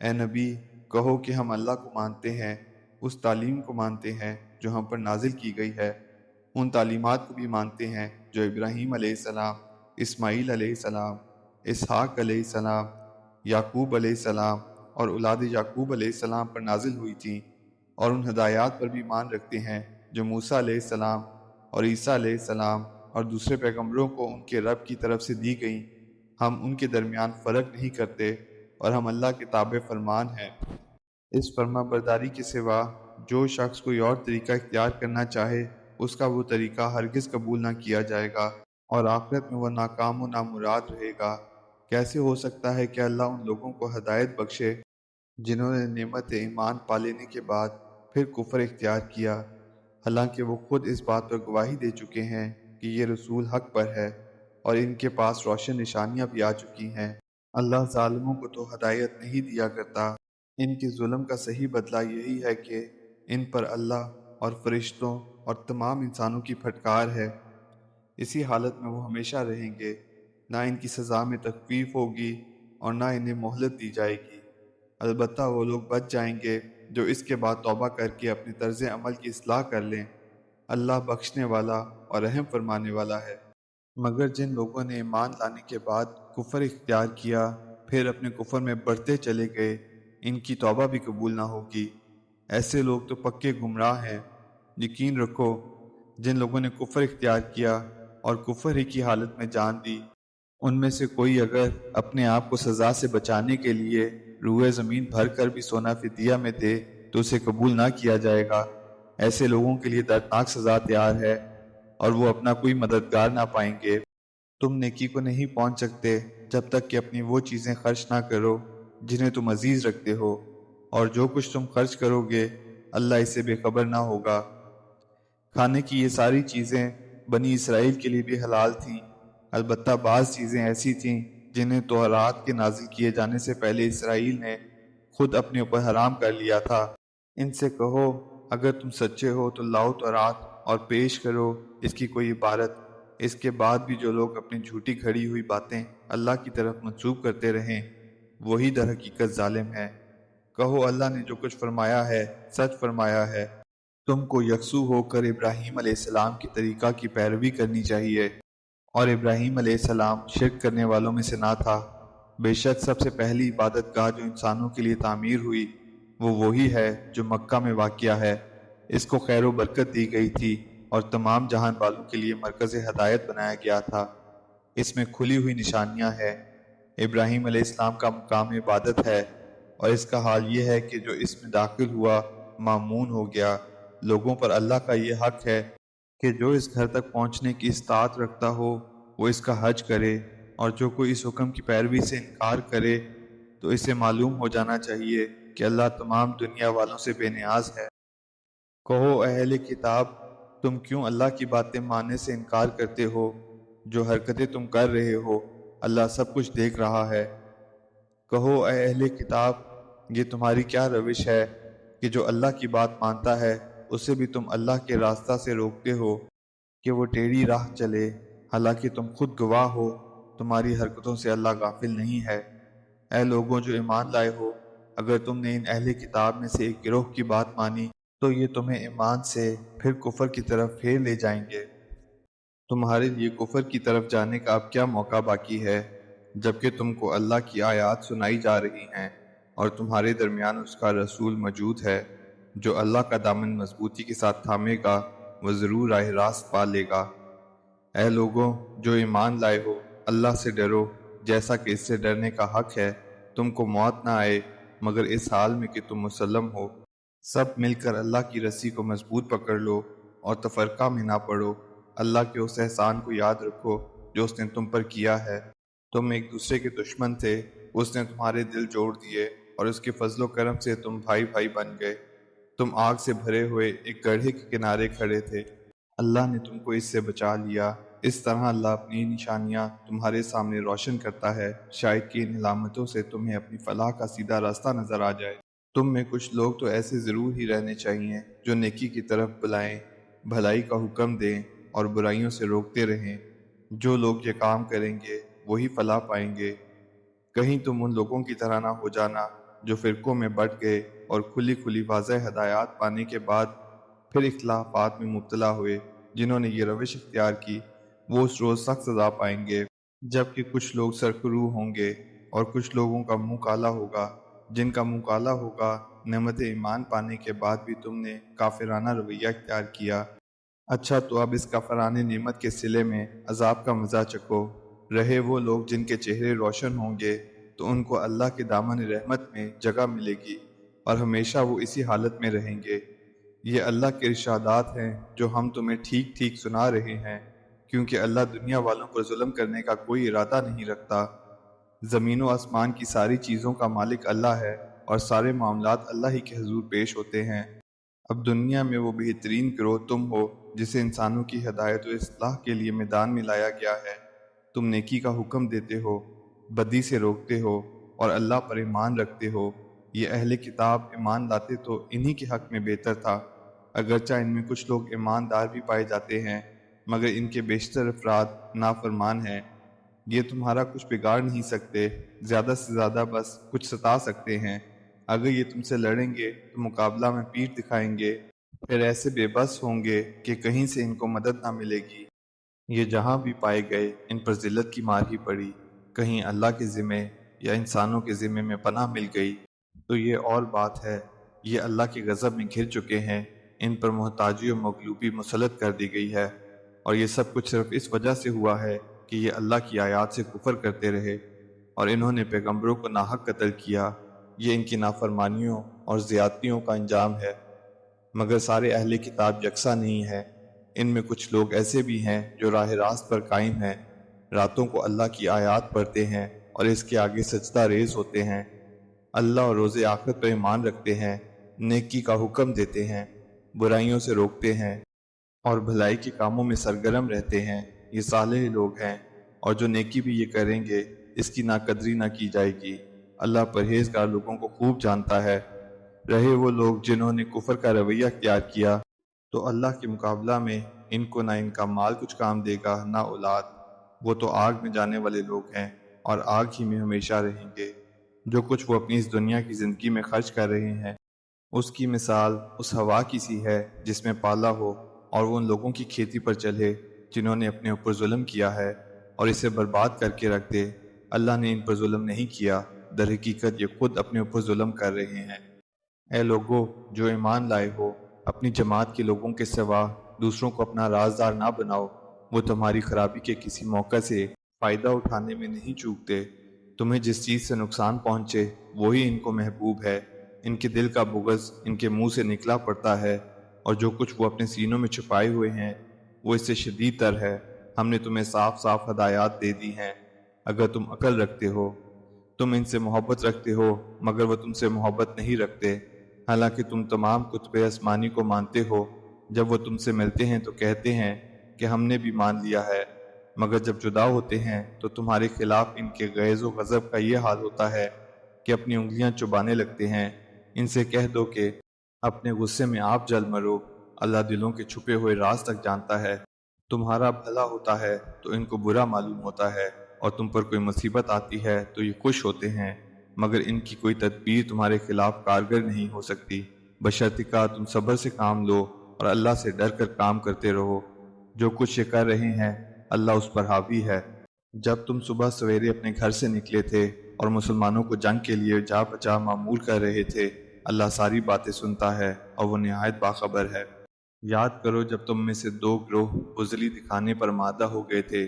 اے نبی، کہو کہ ہم اللہ کو مانتے ہیں، اس تعلیم کو مانتے ہیں جو ہم پر نازل کی گئی ہے، ان تعلیمات کو بھی مانتے ہیں جو ابراہیم علیہ السلام، اسماعیل علیہ السلام، اسحاق علیہ السلام، یعقوب علیہ السلام اور اولاد یعقوب علیہ السلام پر نازل ہوئی تھیں، اور ان ہدایات پر بھی مان رکھتے ہیں جو موسیٰ علیہ السلام اور عیسیٰ علیہ السلام اور دوسرے پیغمبروں کو ان کے رب کی طرف سے دی گئیں۔ ہم ان کے درمیان فرق نہیں کرتے اور ہم اللہ کے تابع فرمان ہیں۔ اس فرما برداری کے سوا جو شخص کوئی اور طریقہ اختیار کرنا چاہے اس کا وہ طریقہ ہرگز قبول نہ کیا جائے گا اور آخرت میں وہ ناکام و نامراد رہے گا۔ کیسے ہو سکتا ہے کہ اللہ ان لوگوں کو ہدایت بخشے جنہوں نے نعمت ایمان پا لینے کے بعد پھر کفر اختیار کیا، حالانکہ وہ خود اس بات پر گواہی دے چکے ہیں کہ یہ رسول حق پر ہے اور ان کے پاس روشن نشانیاں بھی آ چکی ہیں۔ اللہ ظالموں کو تو ہدایت نہیں دیا کرتا۔ ان کے ظلم کا صحیح بدلہ یہی ہے کہ ان پر اللہ اور فرشتوں اور تمام انسانوں کی پھٹکار ہے۔ اسی حالت میں وہ ہمیشہ رہیں گے، نہ ان کی سزا میں تخفیف ہوگی اور نہ انہیں مہلت دی جائے گی۔ البتہ وہ لوگ بچ جائیں گے جو اس کے بعد توبہ کر کے اپنے طرز عمل کی اصلاح کر لیں۔ اللہ بخشنے والا اور رحم فرمانے والا ہے۔ مگر جن لوگوں نے ایمان لانے کے بعد کفر اختیار کیا پھر اپنے کفر میں بڑھتے چلے گئے، ان کی توبہ بھی قبول نہ ہوگی۔ ایسے لوگ تو پکے گمراہ ہیں۔ یقین رکھو، جن لوگوں نے کفر اختیار کیا اور کفر ہی کی حالت میں جان دی، ان میں سے کوئی اگر اپنے آپ کو سزا سے بچانے کے لیے روئے زمین بھر کر بھی سونا فدیہ میں دے تو اسے قبول نہ کیا جائے گا۔ ایسے لوگوں کے لیے دردناک سزا تیار ہے اور وہ اپنا کوئی مددگار نہ پائیں گے۔ تم نیکی کو نہیں پہنچ سکتے جب تک کہ اپنی وہ چیزیں خرچ نہ کرو جنہیں تم عزیز رکھتے ہو، اور جو کچھ تم خرچ کرو گے اللہ اس سے بے خبر نہ ہوگا۔ کھانے کی یہ ساری چیزیں بنی اسرائیل کے لیے بھی حلال تھیں، البتہ بعض چیزیں ایسی تھیں جنہیں تورات کے نازل کیے جانے سے پہلے اسرائیل نے خود اپنے اوپر حرام کر لیا تھا۔ ان سے کہو، اگر تم سچے ہو تو لاؤ تورات اور پیش کرو اس کی کوئی عبارت۔ اس کے بعد بھی جو لوگ اپنی جھوٹی گھڑی ہوئی باتیں اللہ کی طرف منسوب کرتے رہیں، وہی در حقیقت ظالم ہے۔ کہو، اللہ نے جو کچھ فرمایا ہے سچ فرمایا ہے۔ تم کو یکسو ہو کر ابراہیم علیہ السلام کے طریقہ کی پیروی کرنی چاہیے، اور ابراہیم علیہ السلام شرک کرنے والوں میں سے نہ تھا۔ بے شک سب سے پہلی عبادت گاہ جو انسانوں کے لیے تعمیر ہوئی وہ وہی ہے جو مکہ میں واقع ہے۔ اس کو خیر و برکت دی گئی تھی اور تمام جہان والوں کے لیے مرکز ہدایت بنایا گیا تھا۔ اس میں کھلی ہوئی نشانیاں ہیں۔ ابراہیم علیہ السلام کا مقام عبادت ہے، اور اس کا حال یہ ہے کہ جو اس میں داخل ہوا مامون ہو گیا۔ لوگوں پر اللہ کا یہ حق ہے کہ جو اس گھر تک پہنچنے کی استطاعت رکھتا ہو وہ اس کا حج کرے، اور جو کوئی اس حکم کی پیروی سے انکار کرے تو اسے معلوم ہو جانا چاہیے کہ اللہ تمام دنیا والوں سے بے نیاز ہے۔ کہو، اے اہل کتاب، تم کیوں اللہ کی باتیں ماننے سے انکار کرتے ہو؟ جو حرکتیں تم کر رہے ہو اللہ سب کچھ دیکھ رہا ہے۔ کہو، اے اہل کتاب، یہ تمہاری کیا روش ہے کہ جو اللہ کی بات مانتا ہے اسے بھی تم اللہ کے راستہ سے روکتے ہو کہ وہ ٹیڑھی راہ چلے، حالانکہ تم خود گواہ ہو تمہاری حرکتوں سے اللہ غافل نہیں ہے۔ اے لوگوں جو ایمان لائے ہو، اگر تم نے ان اہل کتاب میں سے ایک گروہ کی بات مانی تو یہ تمہیں ایمان سے پھر کفر کی طرف پھیر لے جائیں گے۔ تمہارے لیے کفر کی طرف جانے کا اب کیا موقع باقی ہے، جبکہ تم کو اللہ کی آیات سنائی جا رہی ہیں اور تمہارے درمیان اس کا رسول موجود ہے۔ جو اللہ کا دامن مضبوطی کے ساتھ تھامے گا وہ ضرور راہ راست پا لے گا۔ اے لوگوں جو ایمان لائے ہو، اللہ سے ڈرو جیسا کہ اس سے ڈرنے کا حق ہے۔ تم کو موت نہ آئے مگر اس حال میں کہ تم مسلم ہو۔ سب مل کر اللہ کی رسی کو مضبوط پکڑ لو اور تفرقہ میں نہ پڑو۔ اللہ کے اس احسان کو یاد رکھو جو اس نے تم پر کیا ہے۔ تم ایک دوسرے کے دشمن تھے، اس نے تمہارے دل جوڑ دیے اور اس کے فضل و کرم سے تم بھائی بھائی بن گئے۔ تم آگ سے بھرے ہوئے ایک گڑھے کے کنارے کھڑے تھے، اللہ نے تم کو اس سے بچا لیا۔ اس طرح اللہ اپنی نشانیاں تمہارے سامنے روشن کرتا ہے، شاید کہ ان علامتوں سے تمہیں اپنی فلاح کا سیدھا راستہ نظر آ جائے۔ تم میں کچھ لوگ تو ایسے ضرور ہی رہنے چاہیے جو نیکی کی طرف بلائیں، بھلائی کا حکم دیں اور برائیوں سے روکتے رہیں۔ جو لوگ یہ کام کریں گے وہی فلاح پائیں گے۔ کہیں تم ان لوگوں کی طرح نہ ہو جانا جو فرقوں میں بٹ گئے اور کھلی کھلی واضح ہدایات پانے کے بعد پھر اختلافات میں مبتلا ہوئے۔ جنہوں نے یہ روش اختیار کی وہ اس روز سخت سزا پائیں گے، جبکہ کچھ لوگ سرخرو ہوں گے اور کچھ لوگوں کا منہ کالا ہوگا۔ جن کا منہ کالا ہوگا نعمت ایمان پانے کے بعد بھی تم نے کافرانہ رویہ اختیار کیا۔ اچھا تو اب اس کافرانہ نعمت کے صلے میں عذاب کا مزہ چکھو۔ رہے وہ لوگ جن کے چہرے روشن ہوں گے تو ان کو اللہ کے دامن رحمت میں جگہ ملے گی اور ہمیشہ وہ اسی حالت میں رہیں گے۔ یہ اللہ کے ارشادات ہیں جو ہم تمہیں ٹھیک ٹھیک سنا رہے ہیں، کیونکہ اللہ دنیا والوں پر ظلم کرنے کا کوئی ارادہ نہیں رکھتا۔ زمین و آسمان کی ساری چیزوں کا مالک اللہ ہے اور سارے معاملات اللہ ہی کے حضور پیش ہوتے ہیں۔ اب دنیا میں وہ بہترین گروہ تم ہو جسے انسانوں کی ہدایت و اصلاح کے لیے میدان میں لایا گیا ہے۔ تم نیکی کا حکم دیتے ہو، بدی سے روکتے ہو اور اللہ پر ایمان رکھتے ہو۔ یہ اہل کتاب ایمان لاتے تو انہی کے حق میں بہتر تھا، اگرچہ ان میں کچھ لوگ ایماندار بھی پائے جاتے ہیں مگر ان کے بیشتر افراد نافرمان ہیں۔ یہ تمہارا کچھ بگاڑ نہیں سکتے، زیادہ سے زیادہ بس کچھ ستا سکتے ہیں۔ اگر یہ تم سے لڑیں گے تو مقابلہ میں پیٹھ دکھائیں گے، پھر ایسے بے بس ہوں گے کہ کہیں سے ان کو مدد نہ ملے گی۔ یہ جہاں بھی پائے گئے ان پر ذلت کی مار ہی پڑی، کہیں اللہ کے ذمے یا انسانوں کے ذمے میں پناہ مل گئی تو یہ اور بات ہے۔ یہ اللہ کے غضب میں گھر چکے ہیں، ان پر محتاجی و مغلوبی مسلط کر دی گئی ہے، اور یہ سب کچھ صرف اس وجہ سے ہوا ہے کہ یہ اللہ کی آیات سے کفر کرتے رہے اور انہوں نے پیغمبروں کو ناحق قتل کیا۔ یہ ان کی نافرمانیوں اور زیادتیوں کا انجام ہے۔ مگر سارے اہل کتاب یکساں نہیں ہیں، ان میں کچھ لوگ ایسے بھی ہیں جو راہ راست پر قائم ہیں، راتوں کو اللہ کی آیات پڑھتے ہیں اور اس کے آگے سجدہ ریز ہوتے ہیں، اللہ اور روز آخرت پر ایمان رکھتے ہیں، نیکی کا حکم دیتے ہیں، برائیوں سے روکتے ہیں اور بھلائی کے کاموں میں سرگرم رہتے ہیں۔ یہ صالح لوگ ہیں، اور جو نیکی بھی یہ کریں گے اس کی ناقدری نہ کی جائے گی۔ اللہ پرہیزگار لوگوں کو خوب جانتا ہے۔ رہے وہ لوگ جنہوں نے کفر کا رویہ اختیار کیا تو اللہ کے مقابلہ میں ان کو نہ ان کا مال کچھ کام دے گا نہ اولاد۔ وہ تو آگ میں جانے والے لوگ ہیں اور آگ ہی میں ہمیشہ رہیں گے۔ جو کچھ وہ اپنی اس دنیا کی زندگی میں خرچ کر رہے ہیں اس کی مثال اس ہوا کی سی ہے جس میں پالا ہو اور وہ ان لوگوں کی کھیتی پر چلے جنہوں نے اپنے اوپر ظلم کیا ہے اور اسے برباد کر کے رکھ دے۔ اللہ نے ان پر ظلم نہیں کیا، در حقیقت یہ خود اپنے اوپر ظلم کر رہے ہیں۔ اے لوگو جو ایمان لائے ہو، اپنی جماعت کے لوگوں کے سوا دوسروں کو اپنا رازدار نہ بناؤ۔ وہ تمہاری خرابی کے کسی موقع سے فائدہ اٹھانے میں نہیں چوکتے۔ تمہیں جس چیز سے نقصان پہنچے وہی ان کو محبوب ہے۔ ان کے دل کا بغض ان کے منہ سے نکلا پڑتا ہے، اور جو کچھ وہ اپنے سینوں میں چھپائے ہوئے ہیں وہ اس سے شدید تر ہے۔ ہم نے تمہیں صاف صاف ہدایات دے دی ہیں اگر تم عقل رکھتے ہو۔ تم ان سے محبت رکھتے ہو مگر وہ تم سے محبت نہیں رکھتے، حالانکہ تم تمام کتب آسمانی کو مانتے ہو۔ جب وہ تم سے ملتے ہیں تو کہتے ہیں کہ ہم نے بھی مان لیا ہے، مگر جب جدا ہوتے ہیں تو تمہارے خلاف ان کے غیظ و غضب کا یہ حال ہوتا ہے کہ اپنی انگلیاں چبانے لگتے ہیں۔ ان سے کہہ دو کہ اپنے غصے میں آپ جل مرو، اللہ دلوں کے چھپے ہوئے راز تک جانتا ہے۔ تمہارا بھلا ہوتا ہے تو ان کو برا معلوم ہوتا ہے، اور تم پر کوئی مصیبت آتی ہے تو یہ خوش ہوتے ہیں، مگر ان کی کوئی تدبیر تمہارے خلاف کارگر نہیں ہو سکتی، بشرطیکہ تم صبر سے کام لو اور اللہ سے ڈر کر کام کرتے رہو۔ جو کچھ یہ کر رہے ہیں اللہ اس پر حاوی ہے۔ جب تم صبح سویرے اپنے گھر سے نکلے تھے اور مسلمانوں کو جنگ کے لیے جا بچا معمور کر رہے تھے، اللہ ساری باتیں سنتا ہے اور وہ نہایت باخبر ہے۔ یاد کرو جب تم میں سے دو گروہ بزدلی دکھانے پر مادہ ہو گئے تھے،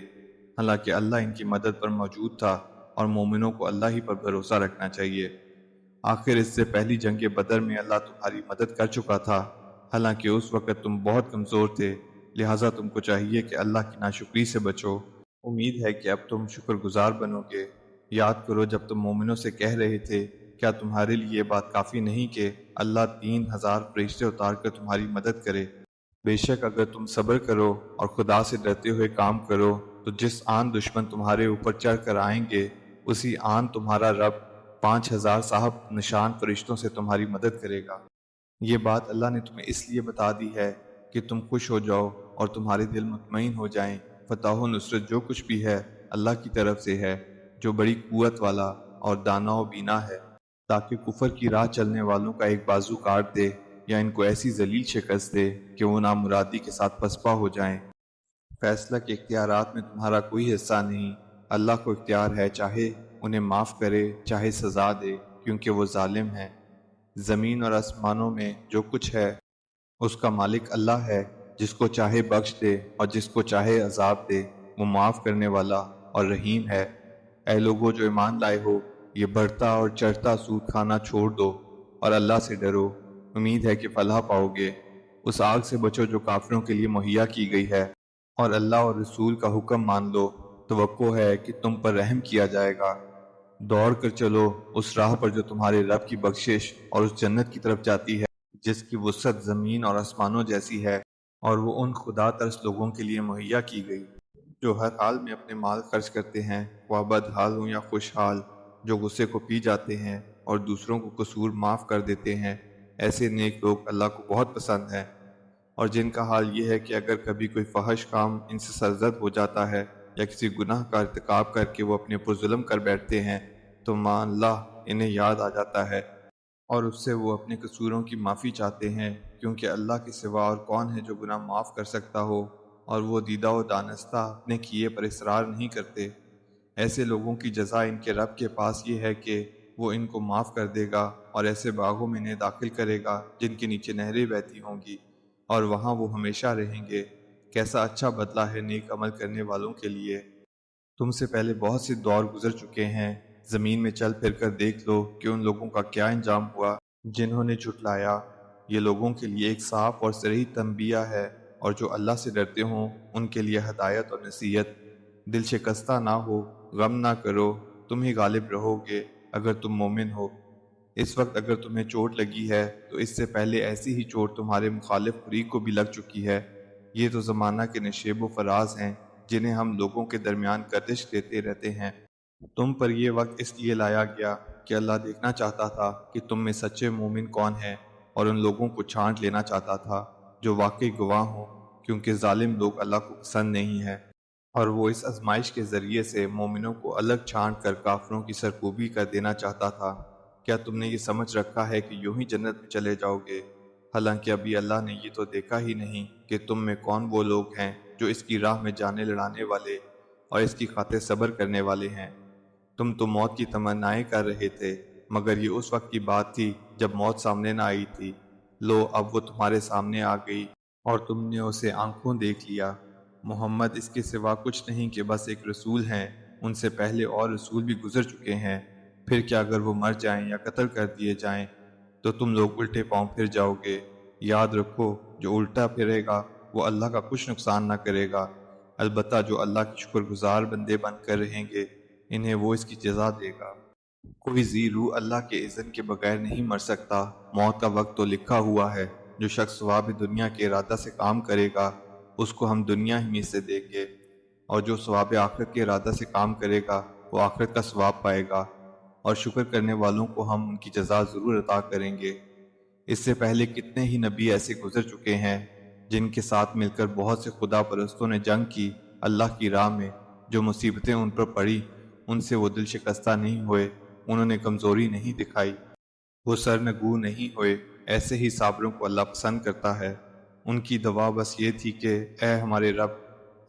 حالانکہ اللہ ان کی مدد پر موجود تھا، اور مومنوں کو اللہ ہی پر بھروسہ رکھنا چاہیے۔ آخر اس سے پہلی جنگ بدر میں اللہ تمہاری مدد کر چکا تھا، حالانکہ اس وقت تم بہت کمزور تھے، لہٰذا تم کو چاہیے کہ اللہ کی ناشکری سے بچو۔ امید ہے کہ اب تم شکر گزار بنو گے۔ یاد کرو جب تم مومنوں سے کہہ رہے تھے، کیا تمہارے لیے یہ بات کافی نہیں کہ اللہ 3,000 فرشتے اتار کر تمہاری مدد کرے؟ بے شک اگر تم صبر کرو اور خدا سے ڈرتے ہوئے کام کرو تو جس آن دشمن تمہارے اوپر چڑھ کر آئیں گے، اسی آن تمہارا رب 5,000 صاحب نشان فرشتوں سے تمہاری مدد کرے گا۔ یہ بات اللہ نے تمہیں اس لیے بتا دی ہے کہ تم خوش ہو جاؤ اور تمہارے دل مطمئن ہو جائیں۔ فتح و نصرت جو کچھ بھی ہے اللہ کی طرف سے ہے، جو بڑی قوت والا اور دانا و بینا ہے، تاکہ کفر کی راہ چلنے والوں کا ایک بازو کاٹ دے یا ان کو ایسی ذلیل شکست دے کہ وہ نامرادی کے ساتھ پسپا ہو جائیں۔ فیصلہ کے اختیارات میں تمہارا کوئی حصہ نہیں، اللہ کو اختیار ہے، چاہے انہیں معاف کرے چاہے سزا دے، کیونکہ وہ ظالم ہے۔ زمین اور آسمانوں میں جو کچھ ہے اس کا مالک اللہ ہے، جس کو چاہے بخش دے اور جس کو چاہے عذاب دے، وہ معاف کرنے والا اور رحیم ہے۔ اے لوگو جو ایمان لائے ہو، یہ بڑھتا اور چڑھتا سود کھانا چھوڑ دو اور اللہ سے ڈرو، امید ہے کہ فلاح پاؤ گے۔ اس آگ سے بچو جو کافروں کے لیے مہیا کی گئی ہے، اور اللہ اور رسول کا حکم مان لو، توقع ہے کہ تم پر رحم کیا جائے گا۔ دوڑ کر چلو اس راہ پر جو تمہارے رب کی بخشش اور اس جنت کی طرف جاتی ہے جس کی وسعت زمین اور آسمانوں جیسی ہے، اور وہ ان خدا ترس لوگوں کے لیے مہیا کی گئی جو ہر حال میں اپنے مال خرچ کرتے ہیں، خواہ بدحال ہوں یا خوشحال، جو غصے کو پی جاتے ہیں اور دوسروں کو قصور معاف کر دیتے ہیں۔ ایسے نیک لوگ اللہ کو بہت پسند ہیں، اور جن کا حال یہ ہے کہ اگر کبھی کوئی فحش کام ان سے سرزد ہو جاتا ہے یا کسی گناہ کا ارتکاب کر کے وہ اپنے پر ظلم کر بیٹھتے ہیں تو ماں اللہ انہیں یاد آ جاتا ہے اور اس سے وہ اپنے قصوروں کی معافی چاہتے ہیں، کیونکہ اللہ کے سوا اور کون ہے جو گناہ معاف کر سکتا ہو، اور وہ دیدہ و دانستہ اپنے کیے پر اصرار نہیں کرتے۔ ایسے لوگوں کی جزا ان کے رب کے پاس یہ ہے کہ وہ ان کو معاف کر دے گا اور ایسے باغوں میں انہیں داخل کرے گا جن کے نیچے نہریں بہتی ہوں گی، اور وہاں وہ ہمیشہ رہیں گے۔ کیسا اچھا بدلہ ہے نیک عمل کرنے والوں کے لیے۔ تم سے پہلے بہت سے دور گزر چکے ہیں، زمین میں چل پھر کر دیکھ لو کہ ان لوگوں کا کیا انجام ہوا جنہوں نے جھٹلایا۔ یہ لوگوں کے لیے ایک صاف اور صریح تنبیہ ہے، اور جو اللہ سے ڈرتے ہوں ان کے لیے ہدایت اور نصیحت۔ دل شکستہ نہ ہو، غم نہ کرو، تم ہی غالب رہو گے اگر تم مومن ہو۔ اس وقت اگر تمہیں چوٹ لگی ہے تو اس سے پہلے ایسی ہی چوٹ تمہارے مخالف فریق کو بھی لگ چکی ہے۔ یہ تو زمانہ کے نشیب و فراز ہیں جنہیں ہم لوگوں کے درمیان گردش دیتے رہتے ہیں۔ تم پر یہ وقت اس لیے لایا گیا کہ اللہ دیکھنا چاہتا تھا کہ تم میں سچے مومن کون ہیں، اور ان لوگوں کو چھانٹ لینا چاہتا تھا جو واقعی گواہ ہوں، کیونکہ ظالم لوگ اللہ کو پسند نہیں ہیں۔ اور وہ اس آزمائش کے ذریعے سے مومنوں کو الگ چھانٹ کر کافروں کی سرکوبی کر دینا چاہتا تھا۔ کیا تم نے یہ سمجھ رکھا ہے کہ یوں ہی جنت میں چلے جاؤ گے، حالانکہ ابھی اللہ نے یہ تو دیکھا ہی نہیں کہ تم میں کون وہ لوگ ہیں جو اس کی راہ میں جانے لڑانے والے اور اس کی خاطر صبر کرنے والے ہیں۔ تم تو موت کی تمنائیں کر رہے تھے، مگر یہ اس وقت کی بات تھی جب موت سامنے نہ آئی تھی۔ لو اب وہ تمہارے سامنے آ گئی اور تم نے اسے آنکھوں دیکھ لیا۔ محمد اس کے سوا کچھ نہیں کہ بس ایک رسول ہیں، ان سے پہلے اور رسول بھی گزر چکے ہیں۔ پھر کیا اگر وہ مر جائیں یا قتل کر دیے جائیں تو تم لوگ الٹے پاؤں پھر جاؤ گے۔ یاد رکھو جو الٹا پھرے گا وہ اللہ کا کچھ نقصان نہ کرے گا، البتہ جو اللہ کے شکر گزار بندے بن کر رہیں گے انہیں وہ اس کی جزا دے گا۔ کوئی ذی روح اللہ کے اذن کے بغیر نہیں مر سکتا، موت کا وقت تو لکھا ہوا ہے۔ جو شخص ثواب دنیا کے ارادہ سے کام کرے گا اس کو ہم دنیا ہی میں سے دیں گے، اور جو ثواب آخرت کے ارادہ سے کام کرے گا وہ آخرت کا ثواب پائے گا، اور شکر کرنے والوں کو ہم ان کی جزا ضرور عطا کریں گے۔ اس سے پہلے کتنے ہی نبی ایسے گزر چکے ہیں جن کے ساتھ مل کر بہت سے خدا پرستوں نے جنگ کی اللہ کی راہ میں۔ جو مصیبتیں ان پر پڑی ان سے وہ دل شکستہ نہیں ہوئے، انہوں نے کمزوری نہیں دکھائی، وہ سرنگوں نہیں ہوئے۔ ایسے ہی صابروں کو اللہ پسند کرتا ہے۔ ان کی دعا بس یہ تھی کہ اے ہمارے رب،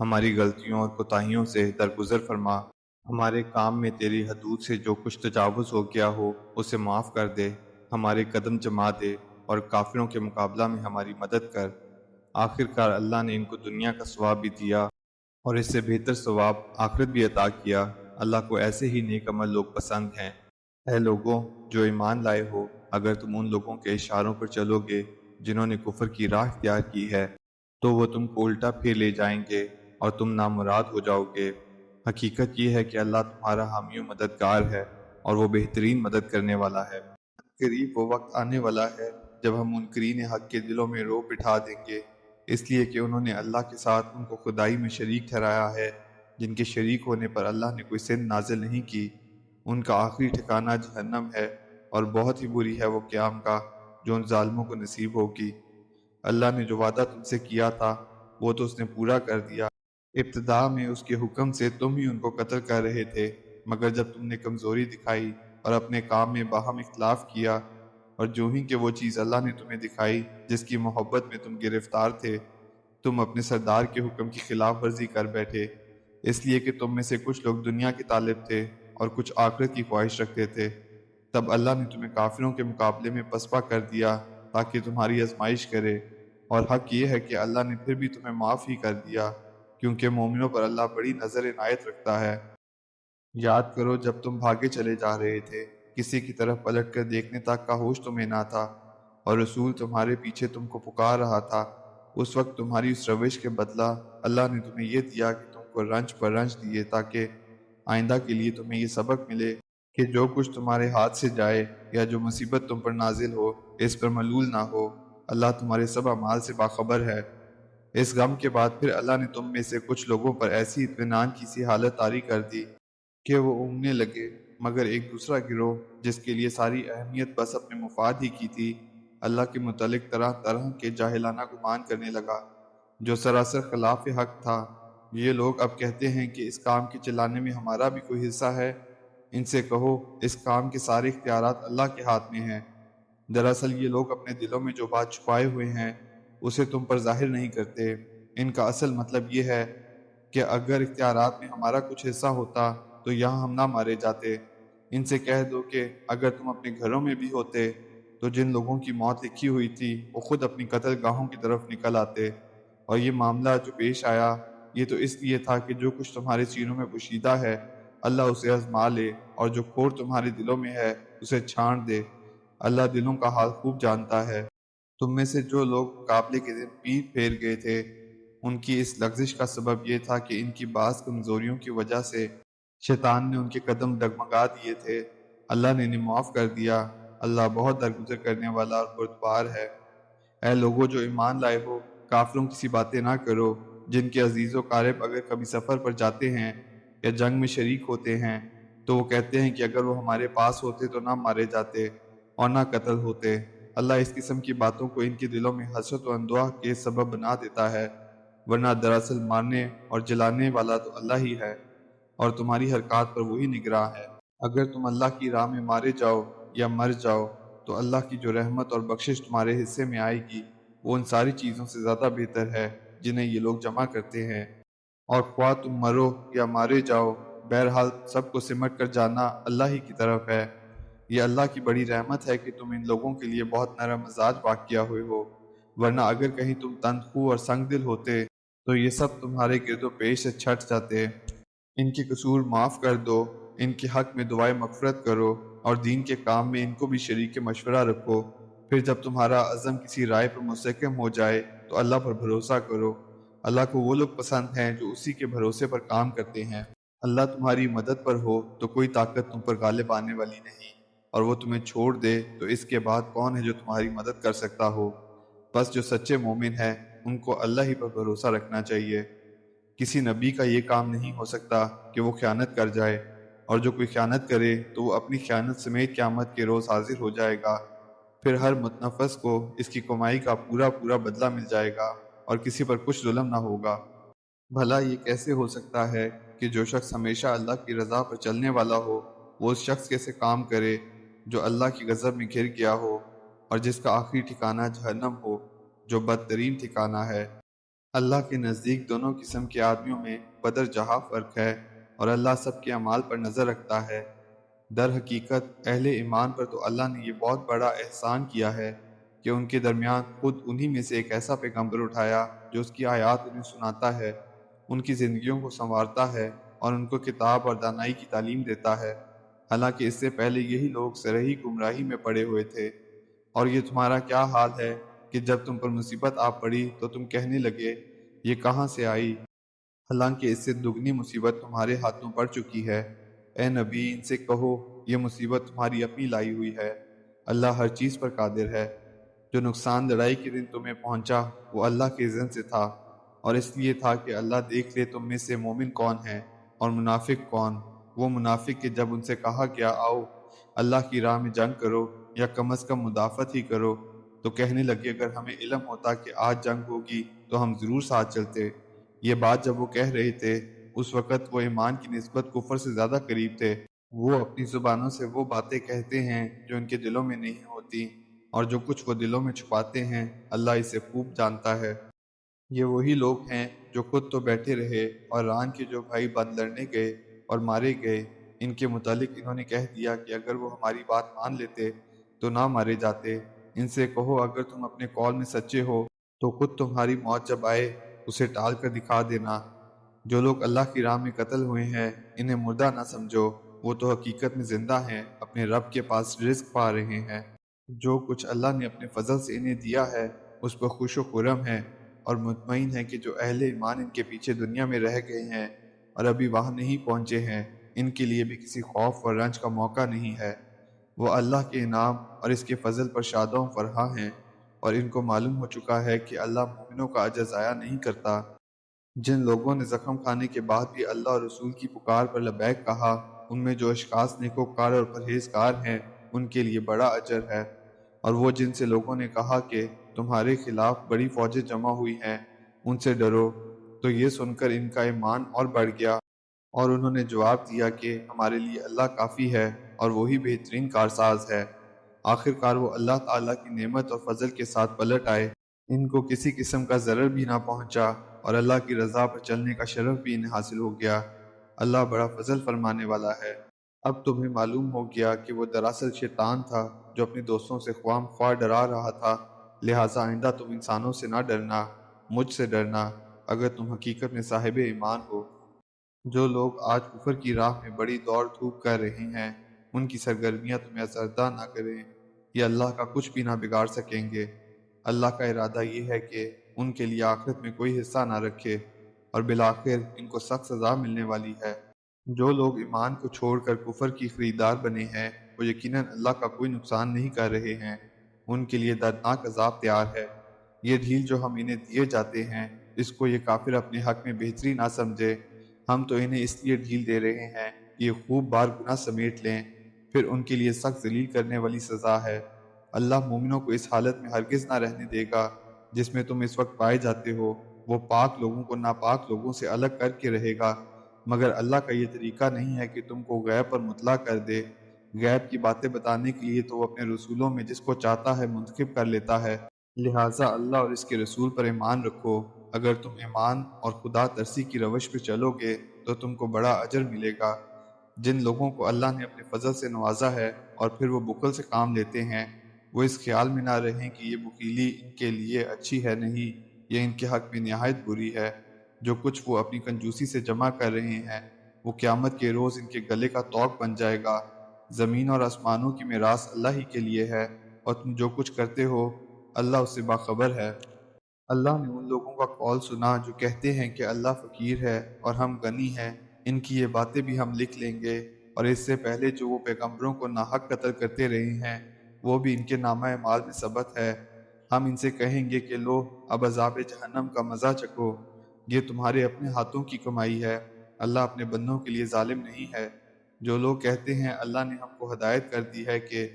ہماری غلطیوں اور کوتاہیوں سے درگزر فرما، ہمارے کام میں تیری حدود سے جو کچھ تجاوز ہو گیا ہو اسے معاف کر دے، ہمارے قدم جما دے اور کافروں کے مقابلہ میں ہماری مدد کر۔ آخرکار اللہ نے ان کو دنیا کا ثواب بھی دیا اور اس سے بہتر ثواب آخرت بھی عطا کیا۔ اللہ کو ایسے ہی نیک عمل لوگ پسند ہیں۔ اے لوگوں جو ایمان لائے ہو، اگر تم ان لوگوں کے اشاروں پر چلو گے جنہوں نے کفر کی راہ اختیار کی ہے تو وہ تم کو الٹا پھیر لے جائیں گے اور تم نامراد ہو جاؤ گے۔ حقیقت یہ ہے کہ اللہ تمہارا حامی و مددگار ہے اور وہ بہترین مدد کرنے والا ہے۔ قریب وہ وقت آنے والا ہے جب ہم منکرین حق کے دلوں میں رو بٹھا دیں گے، اس لیے کہ انہوں نے اللہ کے ساتھ ان کو خدائی میں شریک ٹھہرایا ہے، جن کے شریک ہونے پر اللہ نے کوئی سند نازل نہیں کی۔ ان کا آخری ٹھکانہ جہنم ہے اور بہت ہی بری ہے وہ قیام کا جو ان ظالموں کو نصیب ہوگی۔ اللہ نے جو وعدہ تم سے کیا تھا وہ تو اس نے پورا کر دیا۔ ابتدا میں اس کے حکم سے تم ہی ان کو قتل کر رہے تھے، مگر جب تم نے کمزوری دکھائی اور اپنے کام میں باہم اختلاف کیا، اور جو ہی کہ وہ چیز اللہ نے تمہیں دکھائی جس کی محبت میں تم گرفتار تھے، تم اپنے سردار کے حکم کی خلاف ورزی کر بیٹھے، اس لیے کہ تم میں سے کچھ لوگ دنیا کے طالب تھے اور کچھ آخرت کی خواہش رکھتے تھے۔ تب اللہ نے تمہیں کافروں کے مقابلے میں پسپا کر دیا تاکہ تمہاری آزمائش کرے، اور حق یہ ہے کہ اللہ نے پھر بھی تمہیں معاف ہی کر دیا، کیونکہ مومنوں پر اللہ بڑی نظر عنایت رکھتا ہے۔ یاد کرو جب تم بھاگے چلے جا رہے تھے، کسی کی طرف پلٹ کر دیکھنے تک کا ہوش تمہیں نہ تھا، اور رسول تمہارے پیچھے تم کو پکار رہا تھا۔ اس وقت تمہاری اس روش کے بدلہ اللہ نے تمہیں یہ دیا کہ تم کو رنج پر رنج دیے، تاکہ آئندہ کے لیے تمہیں یہ سبق ملے کہ جو کچھ تمہارے ہاتھ سے جائے یا جو مصیبت تم پر نازل ہو اس پر ملول نہ ہو۔ اللہ تمہارے سب اعمال سے باخبر ہے۔ اس غم کے بعد پھر اللہ نے تم میں سے کچھ لوگوں پر ایسی اطمینان کی سی حالت طاری کر دی کہ وہ اونگنے لگے، مگر ایک دوسرا گروہ جس کے لیے ساری اہمیت بس اپنے مفاد ہی کی تھی، اللہ کے متعلق طرح طرح کے جاہلانہ گمان کرنے لگا جو سراسر خلاف حق تھا۔ یہ لوگ اب کہتے ہیں کہ اس کام کے چلانے میں ہمارا بھی کوئی حصہ ہے۔ ان سے کہو اس کام کے سارے اختیارات اللہ کے ہاتھ میں ہیں۔ دراصل یہ لوگ اپنے دلوں میں جو بات چھپائے ہوئے ہیں اسے تم پر ظاہر نہیں کرتے۔ ان کا اصل مطلب یہ ہے کہ اگر اختیارات میں ہمارا کچھ حصہ ہوتا تو یہاں ہم نہ مارے جاتے۔ ان سے کہہ دو کہ اگر تم اپنے گھروں میں بھی ہوتے تو جن لوگوں کی موت لکھی ہوئی تھی وہ خود اپنی قتل گاہوں کی طرف نکل آتے، اور یہ معاملہ جو پیش آیا یہ تو اس لیے تھا کہ جو کچھ تمہارے سینوں میں پوشیدہ ہے اللہ اسے آزما لے، اور جو کھوڑ تمہارے دلوں میں ہے اسے چھان دے۔ اللہ دلوں کا حال خوب جانتا ہے۔ تم میں سے جو لوگ مقابلے کے دن پیٹ پھیر گئے تھے ان کی اس لغزش کا سبب یہ تھا کہ ان کی بعض کمزوریوں کی وجہ سے شیطان نے ان کے قدم ڈگمگا دیے تھے۔ اللہ نے انہیں معاف کر دیا۔ اللہ بہت درگزر کرنے والا اور بردبار ہے۔ اے لوگوں جو ایمان لائے ہو، کافروں کی سی باتیں نہ کرو جن کے عزیز و قارب اگر کبھی سفر پر جاتے ہیں یا جنگ میں شریک ہوتے ہیں تو وہ کہتے ہیں کہ اگر وہ ہمارے پاس ہوتے تو نہ مارے جاتے اور نہ قتل ہوتے۔ اللہ اس قسم کی باتوں کو ان کے دلوں میں حسرت و اندوہ کے سبب بنا دیتا ہے، ورنہ دراصل مارنے اور جلانے والا تو اللہ ہی ہے، اور تمہاری حرکات پر وہی نگراں ہے۔ اگر تم اللہ کی راہ میں مارے جاؤ یا مر جاؤ تو اللہ کی جو رحمت اور بخشش تمہارے حصے میں آئے گی وہ ان ساری چیزوں سے زیادہ بہتر ہے جنہیں یہ لوگ جمع کرتے ہیں۔ اور خواہ تم مرو یا مارے جاؤ، بہرحال سب کو سمٹ کر جانا اللہ ہی کی طرف ہے۔ یہ اللہ کی بڑی رحمت ہے کہ تم ان لوگوں کے لیے بہت نرم مزاج واقع ہوئے ہو، ورنہ اگر کہیں تم تند خو اور سنگ دل ہوتے تو یہ سب تمہارے گرد و پیش سے چھٹ جاتے۔ ان کے قصور معاف کر دو، ان کے حق میں دعائے مغفرت کرو، اور دین کے کام میں ان کو بھی شریک مشورہ رکھو۔ پھر جب تمہارا عزم کسی رائے پر مستحکم ہو جائے تو اللہ پر بھروسہ کرو۔ اللہ کو وہ لوگ پسند ہیں جو اسی کے بھروسے پر کام کرتے ہیں۔ اللہ تمہاری مدد پر ہو تو کوئی طاقت تم پر غالب آنے والی نہیں، اور وہ تمہیں چھوڑ دے تو اس کے بعد کون ہے جو تمہاری مدد کر سکتا ہو؟ بس جو سچے مومن ہیں ان کو اللہ ہی پر بھروسہ رکھنا چاہیے۔ کسی نبی کا یہ کام نہیں ہو سکتا کہ وہ خیانت کر جائے، اور جو کوئی خیانت کرے تو وہ اپنی خیانت سمیت قیامت کے روز حاضر ہو جائے گا۔ پھر ہر متنفس کو اس کی کمائی کا پورا پورا بدلہ مل جائے گا، اور کسی پر کچھ ظلم نہ ہوگا۔ بھلا یہ کیسے ہو سکتا ہے کہ جو شخص ہمیشہ اللہ کی رضا پر چلنے والا ہو وہ اس شخص کیسے کام کرے جو اللہ کی غضب میں گھر گیا ہو اور جس کا آخری ٹھکانہ جہنم ہو جو بدترین ٹھکانہ ہے۔ اللہ کے نزدیک دونوں قسم کے آدمیوں میں قدر جہاں فرق ہے، اور اللہ سب کے اعمال پر نظر رکھتا ہے۔ در حقیقت اہل ایمان پر تو اللہ نے یہ بہت بڑا احسان کیا ہے کہ ان کے درمیان خود انہی میں سے ایک ایسا پیغمبر اٹھایا جو اس کی آیات انہیں سناتا ہے، ان کی زندگیوں کو سنوارتا ہے اور ان کو کتاب اور دانائی کی تعلیم دیتا ہے، حالانکہ اس سے پہلے یہی لوگ سرہی گمراہی میں پڑے ہوئے تھے۔ اور یہ تمہارا کیا حال ہے کہ جب تم پر مصیبت آ پڑی تو تم کہنے لگے یہ کہاں سے آئی؟ حالانکہ اس سے دگنی مصیبت تمہارے ہاتھوں پڑ چکی ہے۔ اے نبی، ان سے کہو یہ مصیبت تمہاری اپنی لائی ہوئی ہے، اللہ ہر چیز پر قادر ہے۔ جو نقصان لڑائی کے دن تمہیں پہنچا وہ اللہ کے اذن سے تھا، اور اس لیے تھا کہ اللہ دیکھ لے تم میں سے مومن کون ہے اور منافق کون۔ وہ منافق کہ جب ان سے کہا گیا آؤ اللہ کی راہ میں جنگ کرو یا کم از کم مدافعت ہی کرو، تو کہنے لگے اگر ہمیں علم ہوتا کہ آج جنگ ہوگی تو ہم ضرور ساتھ چلتے۔ یہ بات جب وہ کہہ رہے تھے اس وقت وہ ایمان کی نسبت کفر سے زیادہ قریب تھے۔ وہ اپنی زبانوں سے وہ باتیں کہتے ہیں جو ان کے دلوں میں نہیں ہوتی، اور جو کچھ وہ دلوں میں چھپاتے ہیں اللہ اسے خوب جانتا ہے۔ یہ وہی لوگ ہیں جو خود تو بیٹھے رہے اور ران کے جو بھائی بد لڑنے گئے اور مارے گئے، ان کے متعلق انہوں نے کہہ دیا کہ اگر وہ ہماری بات مان لیتے تو نہ مارے جاتے۔ ان سے کہو اگر تم اپنے قول میں سچے ہو تو خود تمہاری موت جب آئے اسے ٹال کر دکھا دینا۔ جو لوگ اللہ کی راہ میں قتل ہوئے ہیں انہیں مردہ نہ سمجھو، وہ تو حقیقت میں زندہ ہیں، اپنے رب کے پاس رزق پا رہے ہیں۔ جو کچھ اللہ نے اپنے فضل سے انہیں دیا ہے اس پر خوش و خرم ہے، اور مطمئن ہے کہ جو اہل ایمان ان کے پیچھے دنیا میں رہ گئے ہیں اور ابھی وہاں نہیں پہنچے ہیں، ان کے لیے بھی کسی خوف اور رنج کا موقع نہیں ہے۔ وہ اللہ کے انعام اور اس کے فضل پر شاد و فرحاں ہیں، اور ان کو معلوم ہو چکا ہے کہ اللہ مومنوں کا اجر ضائع نہیں کرتا۔ جن لوگوں نے زخم کھانے کے بعد بھی اللہ اور رسول کی پکار پر لبیک کہا، ان میں جو اشخاص نیکوکار اور پرہیزگار ہیں ان کے لیے بڑا اجر ہے۔ اور وہ جن سے لوگوں نے کہا کہ تمہارے خلاف بڑی فوجیں جمع ہوئی ہیں، ان سے ڈرو، تو یہ سن کر ان کا ایمان اور بڑھ گیا، اور انہوں نے جواب دیا کہ ہمارے لیے اللہ کافی ہے اور وہی بہترین کارساز ہے۔ آخر کار وہ اللہ تعالیٰ کی نعمت اور فضل کے ساتھ پلٹ آئے، ان کو کسی قسم کا ضرر بھی نہ پہنچا، اور اللہ کی رضا پر چلنے کا شرف بھی انہیں حاصل ہو گیا۔ اللہ بڑا فضل فرمانے والا ہے۔ اب تمہیں معلوم ہو گیا کہ وہ دراصل شیطان تھا جو اپنے دوستوں سے خواہ مخواہ ڈرا رہا تھا، لہٰذا آئندہ تم انسانوں سے نہ ڈرنا، مجھ سے ڈرنا اگر تم حقیقت میں صاحب ایمان ہو۔ جو لوگ آج کفر کی راہ میں بڑی دوڑ دھوپ کر رہے ہیں ان کی سرگرمیاں تمہیں اثردہ نہ کریں، یہ اللہ کا کچھ بھی نہ بگاڑ سکیں گے۔ اللہ کا ارادہ یہ ہے کہ ان کے لیے آخرت میں کوئی حصہ نہ رکھے، اور بالآخر ان کو سخت سزا ملنے والی ہے۔ جو لوگ ایمان کو چھوڑ کر کفر کی خریدار بنے ہیں وہ یقیناً اللہ کا کوئی نقصان نہیں کر رہے ہیں، ان کے لیے دردناک عذاب تیار ہے۔ یہ ڈھیل جو ہم انہیں دیے جاتے ہیں اس کو یہ کافر اپنے حق میں بہتری نہ سمجھے، ہم تو انہیں اس لیے ڈھیل دے رہے ہیں کہ یہ خوب بار گناہ سمیٹ لیں، پھر ان کے لیے سخت ذلیل کرنے والی سزا ہے۔ اللہ مومنوں کو اس حالت میں ہرگز نہ رہنے دے گا جس میں تم اس وقت پائے جاتے ہو۔ وہ پاک لوگوں کو ناپاک لوگوں سے الگ کر کے رہے گا، مگر اللہ کا یہ طریقہ نہیں ہے کہ تم کو غیب پر مطلع کر دے۔ غیب کی باتیں بتانے کے لیے تو وہ اپنے رسولوں میں جس کو چاہتا ہے منتخب کر لیتا ہے، لہٰذا اللہ اور اس کے رسول پر ایمان رکھو۔ اگر تم ایمان اور خدا ترسی کی روش پہ چلو گے تو تم کو بڑا اجر ملے گا۔ جن لوگوں کو اللہ نے اپنے فضل سے نوازا ہے اور پھر وہ بخل سے کام لیتے ہیں، وہ اس خیال میں نہ رہیں کہ یہ بخیلی ان کے لیے اچھی ہے، نہیں، یہ ان کے حق میں نہایت بری ہے۔ جو کچھ وہ اپنی کنجوسی سے جمع کر رہے ہیں وہ قیامت کے روز ان کے گلے کا طوق بن جائے گا۔ زمین اور آسمانوں کی میراث اللہ ہی کے لیے ہے، اور تم جو کچھ کرتے ہو اللہ اس سے باخبر ہے۔ اللہ نے ان لوگوں کا قول سنا جو کہتے ہیں کہ اللہ فقیر ہے اور ہم غنی ہیں، ان کی یہ باتیں بھی ہم لکھ لیں گے، اور اس سے پہلے جو وہ پیغمبروں کو ناحق قتل کرتے رہے ہیں وہ بھی ان کے نامہ اعمال میں ثبت ہے۔ ہم ان سے کہیں گے کہ لو اب عذاب جہنم کا مزہ چکھو، یہ تمہارے اپنے ہاتھوں کی کمائی ہے، اللہ اپنے بندوں کے لیے ظالم نہیں ہے۔ جو لوگ کہتے ہیں اللہ نے ہم کو ہدایت کر دی ہے کہ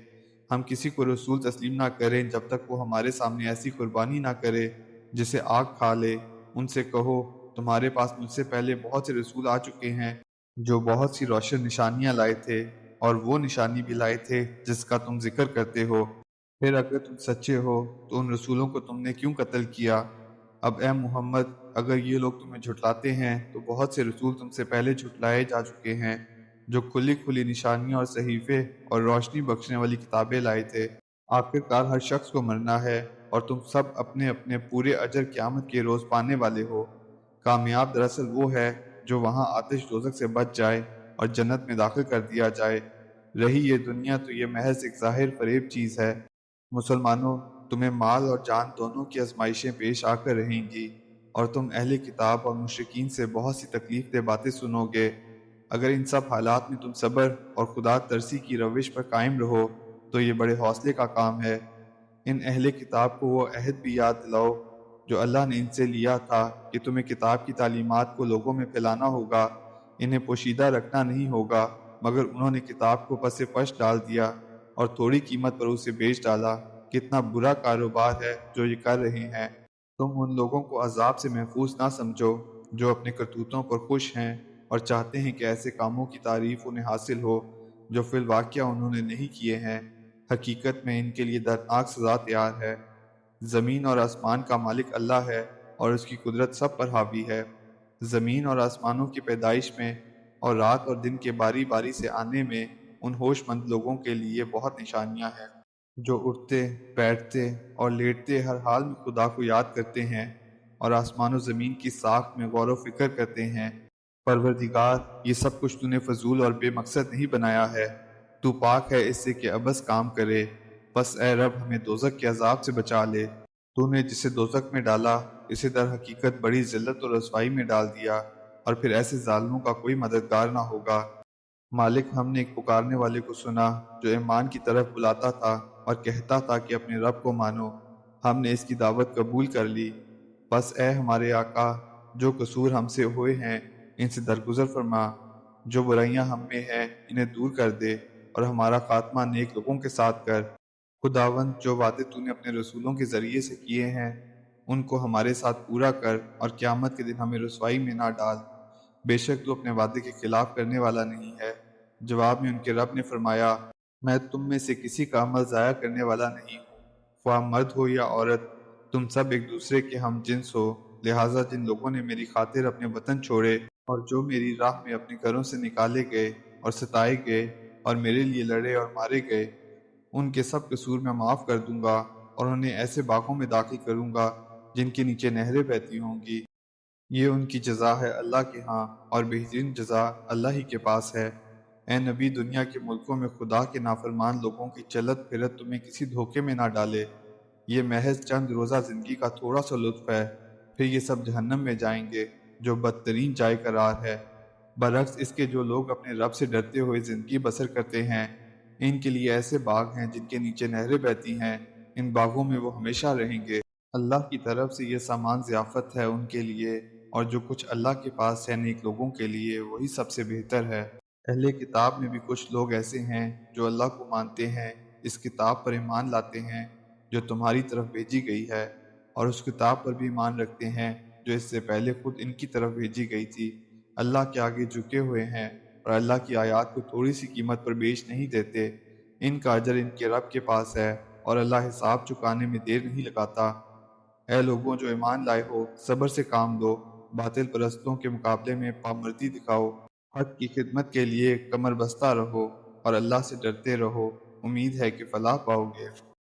ہم کسی کو رسول تسلیم نہ کریں جب تک وہ ہمارے سامنے ایسی قربانی نہ کرے جسے آگ کھا لے، ان سے کہو تمہارے پاس مجھ سے پہلے بہت سے رسول آ چکے ہیں جو بہت سی روشن نشانیاں لائے تھے، اور وہ نشانی بھی لائے تھے جس کا تم ذکر کرتے ہو۔ پھر اگر تم سچے ہو تو ان رسولوں کو تم نے کیوں قتل کیا؟ اب اے محمد اگر یہ لوگ تمہیں جھٹلاتے ہیں تو بہت سے رسول تم سے پہلے جھٹلائے جا چکے ہیں جو کھلی کھلی نشانیاں اور صحیفے اور روشنی بخشنے والی کتابیں لائے تھے۔ آخر کار ہر شخص کو مرنا ہے، اور تم سب اپنے اپنے پورے اجر قیامت کے روز پانے والے ہو۔ کامیاب دراصل وہ ہے جو وہاں آتش دوزخ سے بچ جائے اور جنت میں داخل کر دیا جائے۔ رہی یہ دنیا تو یہ محض ایک ظاہر فریب چیز ہے۔ مسلمانوں، تمہیں مال اور جان دونوں کی آزمائشیں پیش آ کر رہیں گی، اور تم اہل کتاب اور مشرکین سے بہت سی تکلیف دہ باتیں سنو گے۔ اگر ان سب حالات میں تم صبر اور خدا ترسی کی روش پر قائم رہو تو یہ بڑے حوصلے کا کام ہے۔ ان اہل کتاب کو وہ عہد بھی یاد دلاؤ جو اللہ نے ان سے لیا تھا کہ تمہیں کتاب کی تعلیمات کو لوگوں میں پھیلانا ہوگا، انہیں پوشیدہ رکھنا نہیں ہوگا، مگر انہوں نے کتاب کو پس پش ڈال دیا اور تھوڑی قیمت پر اسے بیچ ڈالا۔ کتنا برا کاروبار ہے جو یہ کر رہے ہیں۔ تم ان لوگوں کو عذاب سے محفوظ نہ سمجھو جو اپنے کرتوتوں پر خوش ہیں اور چاہتے ہیں کہ ایسے کاموں کی تعریف انہیں حاصل ہو جو فی الواقعہ انہوں نے نہیں کیے ہیں۔ حقیقت میں ان کے لیے دردناک سزا تیار ہے۔ زمین اور آسمان کا مالک اللہ ہے اور اس کی قدرت سب پر حاوی ہے۔ زمین اور آسمانوں کی پیدائش میں اور رات اور دن کے باری باری سے آنے میں ان ہوش مند لوگوں کے لیے بہت نشانیاں ہیں جو اٹھتے، بیٹھتے اور لیٹتے ہر حال میں خدا کو یاد کرتے ہیں اور آسمان و زمین کی ساخت میں غور و فکر کرتے ہیں۔ پروردگار، یہ سب کچھ تو نے فضول اور بے مقصد نہیں بنایا ہے، تو پاک ہے اس سے کہ عبث کام کرے۔ بس اے رب، ہمیں دوزخ کے عذاب سے بچا لے۔ تو نے جسے دوزخ میں ڈالا اسے در حقیقت بڑی ذلت اور رسوائی میں ڈال دیا، اور پھر ایسے ظالموں کا کوئی مددگار نہ ہوگا۔ مالک، ہم نے ایک پکارنے والے کو سنا جو ایمان کی طرف بلاتا تھا اور کہتا تھا کہ اپنے رب کو مانو۔ ہم نے اس کی دعوت قبول کر لی۔ بس اے ہمارے آقا، جو قصور ہم سے ہوئے ہیں ان سے درگزر فرما، جو برائیاں ہم میں ہیں انہیں دور کر دے، اور ہمارا خاتمہ نیک لوگوں کے ساتھ کر۔ خداوند، جو وعدے تو نے اپنے رسولوں کے ذریعے سے کیے ہیں ان کو ہمارے ساتھ پورا کر، اور قیامت کے دن ہمیں رسوائی میں نہ ڈال۔ بے شک تو اپنے وعدے کے خلاف کرنے والا نہیں ہے۔ جواب میں ان کے رب نے فرمایا، میں تم میں سے کسی کا عمل ضائع کرنے والا نہیں ہوں، خواہ مرد ہو یا عورت، تم سب ایک دوسرے کے ہم جنس ہو۔ لہٰذا جن لوگوں نے میری خاطر اپنے وطن چھوڑے اور جو میری راہ میں اپنے گھروں سے نکالے گئے اور ستائے گئے اور میرے لیے لڑے اور مارے گئے، ان کے سب قصور میں معاف کر دوں گا، اور انہیں ایسے باغوں میں داخل کروں گا جن کے نیچے نہریں بہتی ہوں گی۔ یہ ان کی جزا ہے اللہ کے ہاں، اور بہترین جزا اللہ ہی کے پاس ہے۔ اے نبی، دنیا کے ملکوں میں خدا کے نافرمان لوگوں کی چلت پھرت تمہیں کسی دھوکے میں نہ ڈالے۔ یہ محض چند روزہ زندگی کا تھوڑا سا لطف ہے، پھر یہ سب جہنم میں جائیں گے جو بدترین جائے قرار ہے۔ برعکس اس کے جو لوگ اپنے رب سے ڈرتے ہوئے زندگی بسر کرتے ہیں، ان کے لیے ایسے باغ ہیں جن کے نیچے نہریں بہتی ہیں، ان باغوں میں وہ ہمیشہ رہیں گے۔ اللہ کی طرف سے یہ سامان ضیافت ہے ان کے لیے، اور جو کچھ اللہ کے پاس ہے نیک لوگوں کے لیے وہی سب سے بہتر ہے۔ اہل کتاب میں بھی کچھ لوگ ایسے ہیں جو اللہ کو مانتے ہیں، اس کتاب پر ایمان لاتے ہیں جو تمہاری طرف بھیجی گئی ہے، اور اس کتاب پر بھی ایمان رکھتے ہیں جو اس سے پہلے خود ان کی طرف بھیجی گئی تھی۔ اللہ کے آگے جھکے ہوئے ہیں اور اللہ کی آیات کو تھوڑی سی قیمت پر بیچ نہیں دیتے۔ ان کا اجر ان کے رب کے پاس ہے، اور اللہ حساب چکانے میں دیر نہیں لگاتا۔ اے لوگوں جو ایمان لائے ہو، صبر سے کام لو، باطل پرستوں کے مقابلے میں پامردی دکھاؤ، حق کی خدمت کے لیے کمر بستہ رہو، اور اللہ سے ڈرتے رہو، امید ہے کہ فلاح پاؤ گے۔